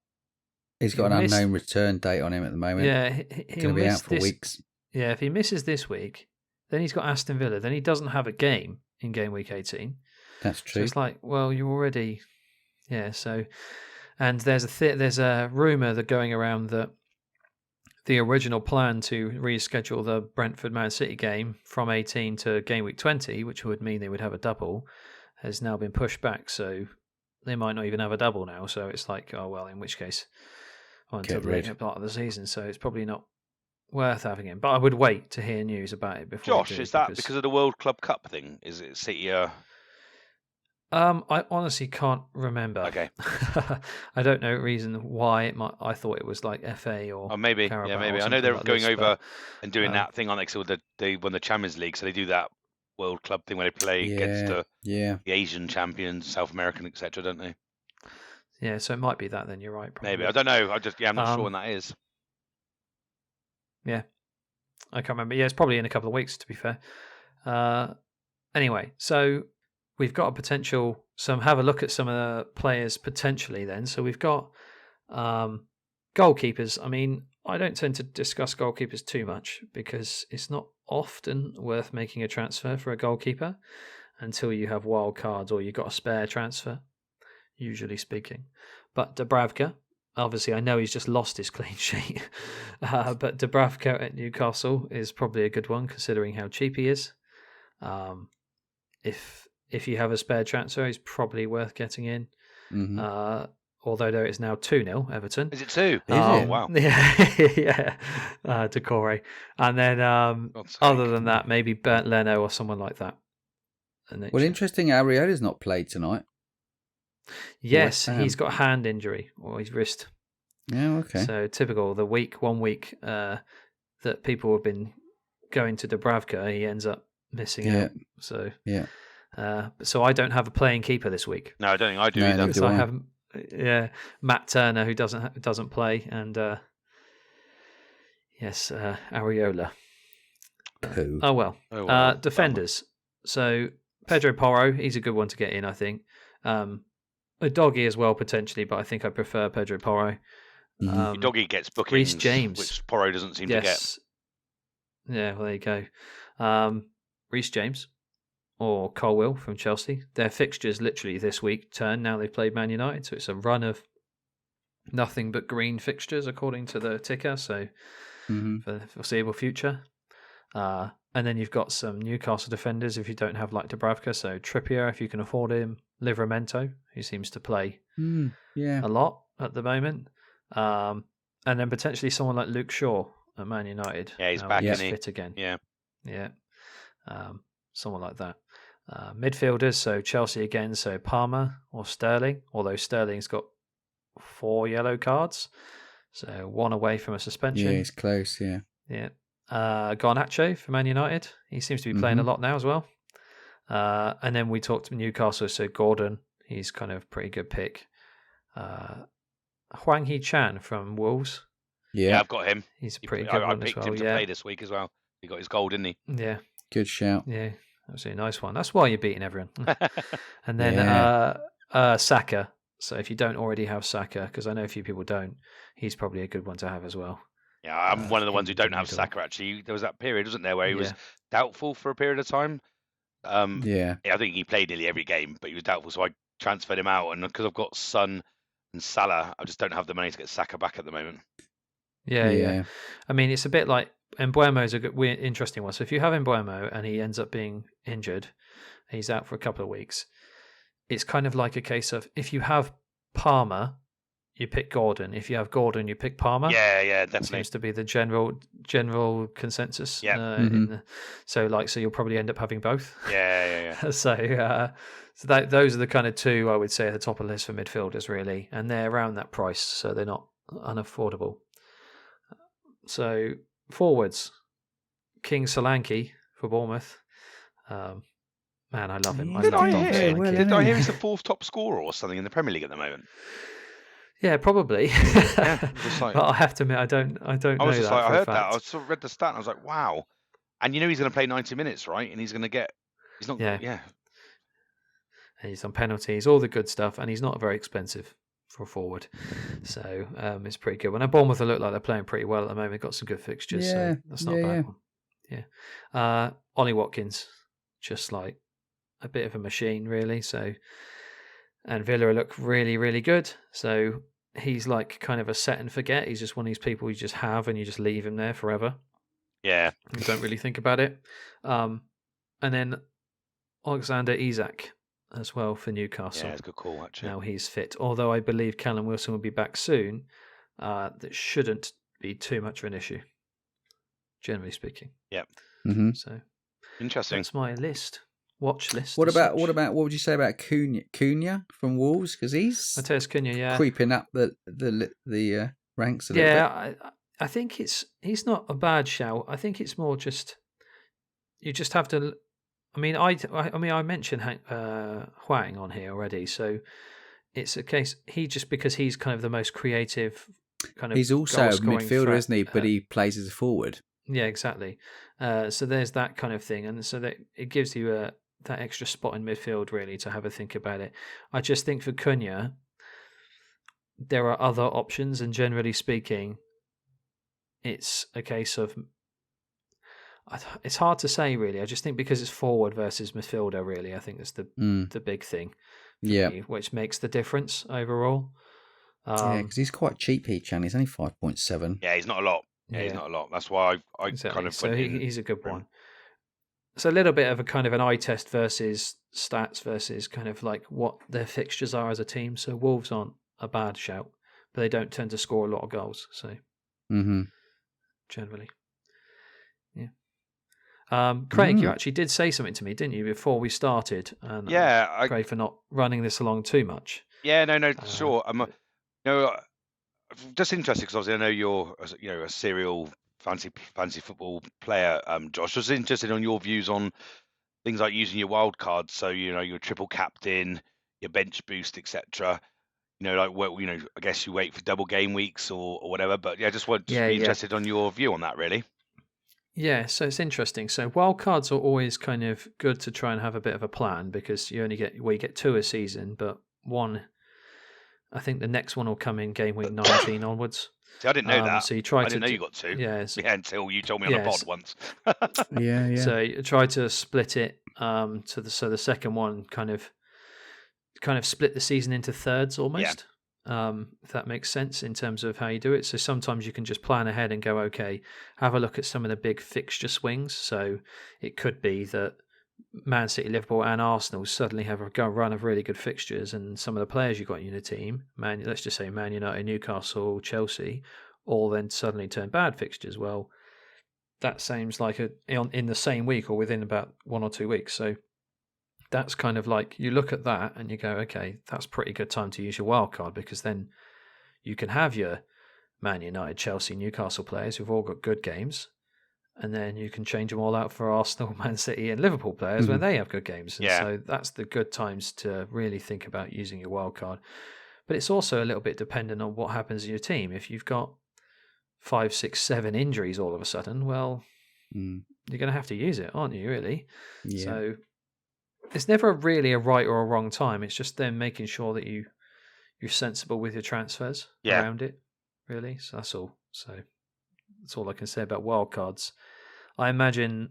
an unknown return date on him at the moment. Yeah, he's going to be out for weeks. Yeah, if he misses this week, then he's got Aston Villa. Then he doesn't have a game in game week 18. That's true. So it's like, well, you're already, yeah. So, and there's a rumor that going around that the original plan to reschedule the Brentford Man City game from 18 to game week 20, which would mean they would have a double, has now been pushed back. So they might not even have a double now. So it's like, oh well, in which case. Until the later part of the season, so it's probably not worth having him. But I would wait to hear news about it before. Josh, is that because of the World Club Cup thing? Is it City? I honestly can't remember. Okay. I don't know the reason why I thought it was like FA or maybe. Carabao, yeah, maybe. I know they're going over and doing that thing on like so they won the Champions League, so they do that World Club thing where they play against the Asian champions, South American, etc., don't they? Yeah, so it might be that then. You're right. Probably. Maybe. I don't know. I'm not sure when that is. Yeah, I can't remember. Yeah, it's probably in a couple of weeks, to be fair. Anyway, so we've got a potential. Have a look at some of the players potentially. Then, so we've got goalkeepers. I mean, I don't tend to discuss goalkeepers too much because it's not often worth making a transfer for a goalkeeper until you have wild cards or you've got a spare transfer. Usually speaking. But Dubravka, obviously I know he's just lost his clean sheet, but Dubravka at Newcastle is probably a good one considering how cheap he is. If you have a spare transfer, he's probably worth getting in. Mm-hmm. Although there is now 2-0 Everton. Is it 2? Oh, wow. Yeah. Decore. And then other than that, maybe Bernd Leno or someone like that. Well, interesting, Areola's not played tonight. Yes, he's got a hand injury or his wrist. Yeah, okay. So typical, 1 week that people have been going to Dubravka, he ends up missing out. So yeah. So I don't have a playing keeper this week. No, I don't think I do either. Because I have Matt Turner who doesn't play, and Areola. Pooh. Oh well. Defenders. So Pedro Porro, he's a good one to get in, I think. A doggy as well potentially, but I think I prefer Pedro Porro. Doggy gets bookings, Reece James, which Porro doesn't seem to get. Yeah, well there you go. Reece James or Colwill from Chelsea. Their fixtures literally this week turn. Now they've played Man United, so it's a run of nothing but green fixtures according to the ticker. So for the foreseeable future. And then you've got some Newcastle defenders if you don't have like Dubravka. So Trippier, if you can afford him. Livramento, who seems to play a lot at the moment. And then potentially someone like Luke Shaw at Man United. Yeah, he's back, isn't he? Fit again. Yeah. Someone like that. Midfielders, so Chelsea again, so Palmer or Sterling, although Sterling's got 4 yellow cards. So 1 away from a suspension. Yeah, he's close, yeah. Yeah. Garnacho for Man United. He seems to be playing a lot now as well. And then we talked to Newcastle, so Gordon, he's kind of a pretty good pick. Hwang Hee-chan from Wolves. Yeah, I've got him. He's a pretty good one as well. I picked him to play this week as well. He got his goal, didn't he? Yeah. Good shout. Yeah, that was a nice one. That's why you're beating everyone. And then Saka. So if you don't already have Saka, because I know a few people don't, he's probably a good one to have as well. Yeah, I'm one of the ones who don't have Saka. Actually, there was that period, wasn't there, where he was doubtful for a period of time. I think he played nearly every game, but he was doubtful, so I transferred him out. And because I've got Son and Salah, I just don't have the money to get Saka back at the moment. Yeah. I mean, it's a bit like Mbeumo's a good, interesting one. So if you have Mbeumo and he ends up being injured, he's out for a couple of weeks. It's kind of like a case of if you have Palmer, you pick Gordon. If you have Gordon, you pick Palmer. Yeah, definitely. That seems to be the general consensus. Yeah. So you'll probably end up having both. Yeah. So those are the kind of two I would say at the top of the list for midfielders, really, and they're around that price, so they're not unaffordable. So forwards, King Solanke for Bournemouth. Man, I love him. Did I hear he's the 4th top scorer or something in the Premier League at the moment? Yeah, probably. But I have to admit, I don't know that. I heard that. I sort of read the stat and I was like, wow. And he's going to play 90 minutes, right? And he's going to get. He's not. Yeah. And he's on penalties, all the good stuff, and he's not very expensive for a forward, so it's pretty good. When Bournemouth look like they're playing pretty well at the moment, got some good fixtures, so that's not a bad one. Yeah, Ollie Watkins, just like a bit of a machine, really. So, and Villa look really, really good. So he's like kind of a set and forget. He's just one of these people you just have and you just leave him there forever. Yeah, you don't really think about it. And then Alexander Isak as well for Newcastle. Yeah, it's a good call, actually. Now he's fit. Although I believe Callum Wilson will be back soon, that shouldn't be too much of an issue, generally speaking. Yep. Mm-hmm. So interesting. That's my list. Watch list. What would you say about Cunha from Wolves? Because he's Matheus Cunha, creeping up the ranks a little bit. I think he's not a bad shout. I think it's more just you just have to. I mean, I mentioned Hwang on here already, so it's a case because he's kind of the most creative kind of. He's also a midfielder, isn't he? But he plays as a forward. Yeah, exactly. So there's that kind of thing, and so that it gives you that extra spot in midfield really to have a think about it. I just think for Cunha, there are other options, and generally speaking, it's a case of. It's hard to say, really. I just think because it's forward versus midfielder, really, I think that's the big thing. Me, which makes the difference overall. Because he's quite cheap, Chan. He's only 5.7. Yeah, he's not a lot. Yeah, he's not a lot. That's why I exactly. kind of. So he's a good one. So a little bit of a kind of an eye test versus stats versus kind of like what their fixtures are as a team. So Wolves aren't a bad shout, but they don't tend to score a lot of goals. So generally. Craig, you actually did say something to me, didn't you, before we started? And pray for not running this along too much. Yeah, no, sure. Just interested because obviously I know you're, a serial fancy football player, Josh. Just interested on your views on things like using your wild cards. So your triple captain, your bench boost, etc. I guess you wait for double game weeks or whatever. But just be interested on your view on that, really. Yeah, so it's interesting. So wildcards are always kind of good to try and have a bit of a plan because you get 2 a season, but one, I think the next one will come in game week 19 onwards. See, I didn't know that. So I didn't know you got 2. Yeah, until you told me on a pod once. Yeah. So you try to split it so the second one kind of split the season into thirds almost. If that makes sense in terms of how you do it. So sometimes you can just plan ahead and go, okay, have a look at some of the big fixture swings. So it could be that Man City, Liverpool and Arsenal suddenly have a run of really good fixtures, and some of the players you've got in your team, let's just say Man United, Newcastle, Chelsea, all then suddenly turn bad fixtures. Well, that seems like in the same week or within about 1 or 2 weeks. So that's kind of like you look at that and you go, okay, that's pretty good time to use your wild card because then you can have your Man United, Chelsea, Newcastle players who've all got good games, and then you can change them all out for Arsenal, Man City, and Liverpool players when they have good games. And so that's the good times to really think about using your wild card. But it's also a little bit dependent on what happens in your team. If you've got 5, 6, 7 injuries all of a sudden, well, you're going to have to use it, aren't you? Really? Yeah. So. It's never really a right or a wrong time. It's just then making sure that you're sensible with your transfers around it, really. So that's all. So That's all I can say about wildcards. I imagine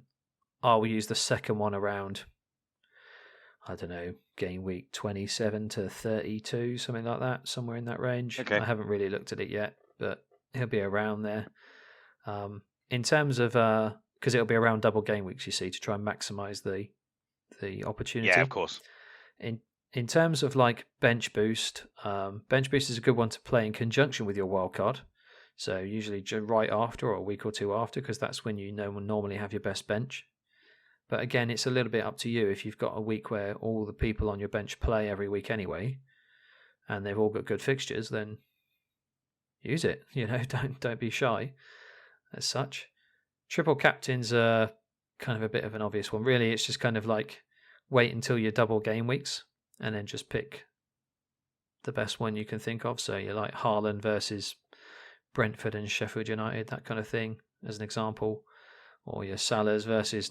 I'll use the second one around, I don't know, game week 27 to 32, something like that, somewhere in that range. Okay. I haven't really looked at it yet, but he'll be around there. In terms of, because it'll be around double game weeks, you see, to try and maximise the opportunity. Yeah, of course. In terms of like bench boost is a good one to play in conjunction with your wildcard. So usually right after or a week or two after, because that's when you normally have your best bench. But again, it's a little bit up to you. If you've got a week where all the people on your bench play every week anyway, and they've all got good fixtures, then use it. Don't be shy as such. Triple captains are kind of a bit of an obvious one. Really, it's just kind of like wait until your double game weeks and then just pick the best one you can think of. So you're like Haaland versus Brentford and Sheffield United, that kind of thing, as an example. Or your Salahs versus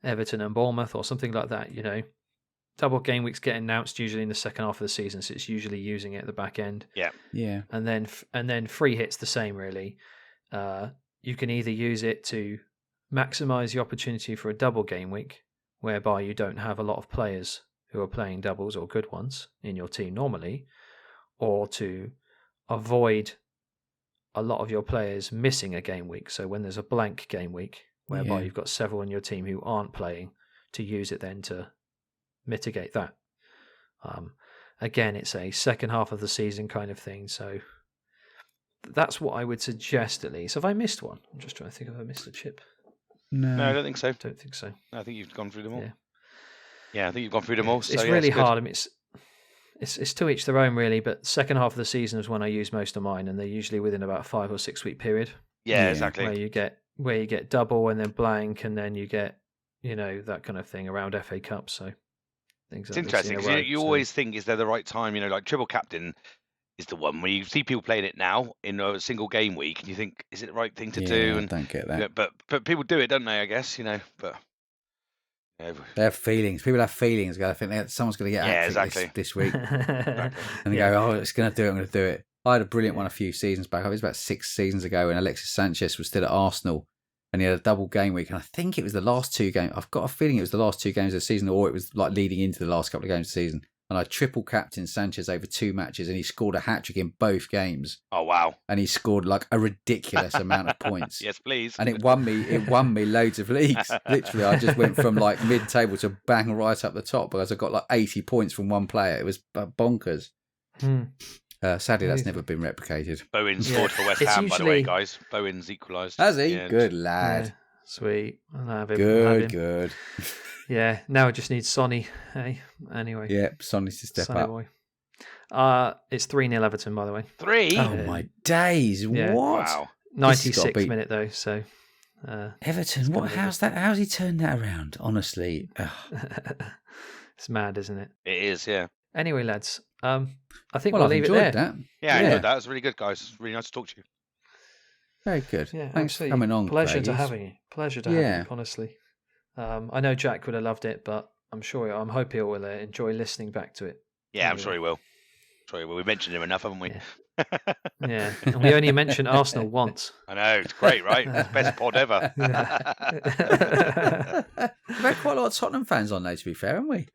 Everton and Bournemouth or something like that. Double game weeks get announced usually in the second half of the season, so it's usually using it at the back end. Yeah. And then free hits the same really. You can either use it to maximise the opportunity for a double game week, whereby you don't have a lot of players who are playing doubles or good ones in your team normally, or to avoid a lot of your players missing a game week. So when there's a blank game week, whereby you've got several in your team who aren't playing, to use it then to mitigate that. Again, it's a second half of the season kind of thing. So that's what I would suggest at least. Have I missed one? I'm just trying to think if I missed a chip. No, I don't think so. Don't think so. No, I think you've gone through them all. Yeah. Yeah, I think you've gone through them all. It's really hard. I mean, it's to each their own, really. But second half of the season is when I use most of mine, and they're usually within about a 5 or 6 week period. Yeah, exactly. Where you get double and then blank, and then you get that kind of thing around FA Cup. So things. It's interesting because you always think, is there the right time? Like triple captain is the one where you see people playing it now in a single game week, and you think, is it the right thing to do? And I don't get that. But people do it, don't they? I guess But they have feelings. People have feelings. I think someone's going to get active this week, and they go, "Oh, it's going to do it. I'm going to do it." I had a brilliant one a few seasons back. It was about 6 seasons ago, when Alexis Sanchez was still at Arsenal, and he had a double game week. And I think it was the last 2 games. I've got a feeling it was the last 2 games of the season, or it was like leading into the last couple of games of the season. And I triple captained Sanchez over 2 matches, and he scored a hat-trick in both games. Oh, wow. And he scored like a ridiculous amount of points. Yes, please. And it won me loads of leagues. Literally, I just went from like mid-table to bang right up the top, because I got like 80 points from one player. It was bonkers. Sadly, that's never been replicated. Bowen scored for West Ham, by the way, guys. Bowen's equalised. Has he? Yeah. Good lad. Yeah, sweet. I'll have him. Good. Yeah, now it just needs Sonny. Hey, anyway. Yeah, Sonny to step Sonny up. Boy. It's 3-0 Everton, by the way. 3? Oh my days! Yeah. What? Wow. 96th minute though. So Everton. What? How's that? How's he turned that around? Honestly, it's mad, isn't it? It is. Yeah. Anyway, lads. I think we'll leave it there. That. Yeah, I enjoyed that. It was really good, guys. It's really nice to talk to you. Very good. Yeah, thanks absolutely. for coming on. Pleasure Craig. to having you. Pleasure to have you. Honestly. I know Jack would have loved it, but I'm hoping he will enjoy listening back to it. Yeah, I'm sure he will. We mentioned him enough, haven't we? Yeah. And we only mentioned Arsenal once. I know, it's great, right? It's the best pod ever. We've had quite a lot of Tottenham fans on there, to be fair, haven't we?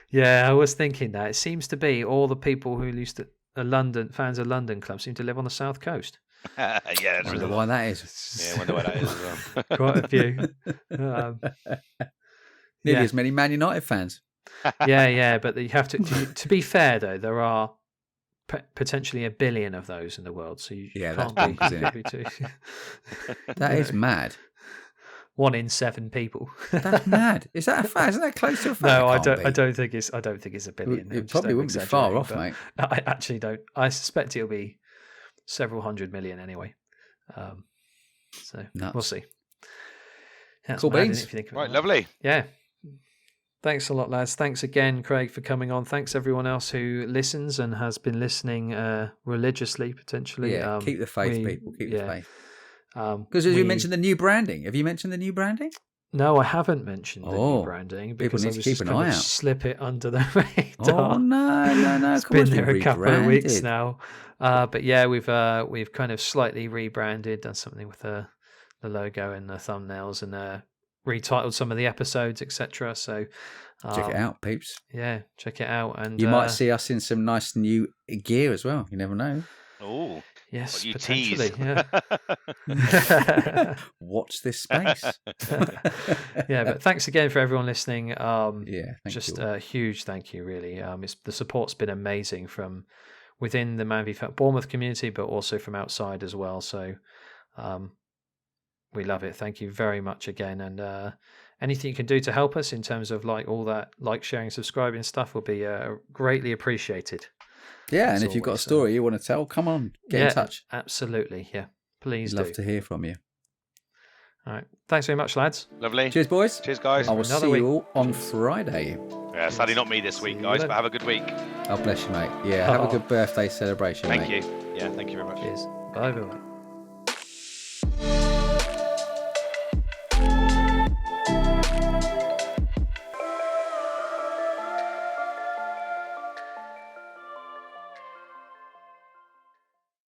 Yeah, I was thinking that. It seems to be all the people who used to fans of London clubs seem to live on the south coast. Yeah, that's I wonder why that is. Yeah, I wonder why that is as well. Quite a few. Nearly as many Man United fans. Yeah, but you have to be fair though, there are potentially 1 billion of those in the world, so you can't be too. That is mad. 1 in 7 people. That's mad. Is that a fact? Isn't that close to a fact? No, I don't think it's 1 billion. It probably wouldn't be far off, mate. I actually don't. I suspect it'll be several 100 million anyway. So nuts. We'll see. That's cool beans. If you think of right, lovely. Yeah. Thanks a lot, lads. Thanks again, Craig, for coming on. Thanks everyone else who listens and has been listening religiously, potentially. Yeah, keep the faith, people. Keep the faith. Because as you mentioned the new branding. Have you mentioned the new branding? No, I haven't mentioned the rebranding because I was just going to slip it under the radar. Oh no! It's been there a couple of weeks now, but yeah, we've kind of slightly rebranded, done something with the logo and the thumbnails, and retitled some of the episodes, etc. So check it out, peeps. Yeah, check it out, and you might see us in some nice new gear as well. You never know. Oh. Yes, potentially. Yeah. Watch this space. Yeah, but thanks again for everyone listening. Just a huge thank you, really. The support's been amazing from within the Man v Fat Bournemouth community, but also from outside as well. So we love it. Thank you very much again, and anything you can do to help us in terms of all that sharing, subscribing stuff will be greatly appreciated. Yeah, and if you've got a story you want to tell, come on, get in touch. Absolutely, yeah. Please We'd love to hear from you. All right. Thanks very much, lads. Lovely. Cheers, boys. Cheers, guys. I will see you all on Friday. Yeah, sadly not me this week, guys, but have a good week. Oh, bless you, mate. Yeah, have a good birthday celebration, Thank you. Yeah, thank you very much. Cheers. Bye, everyone.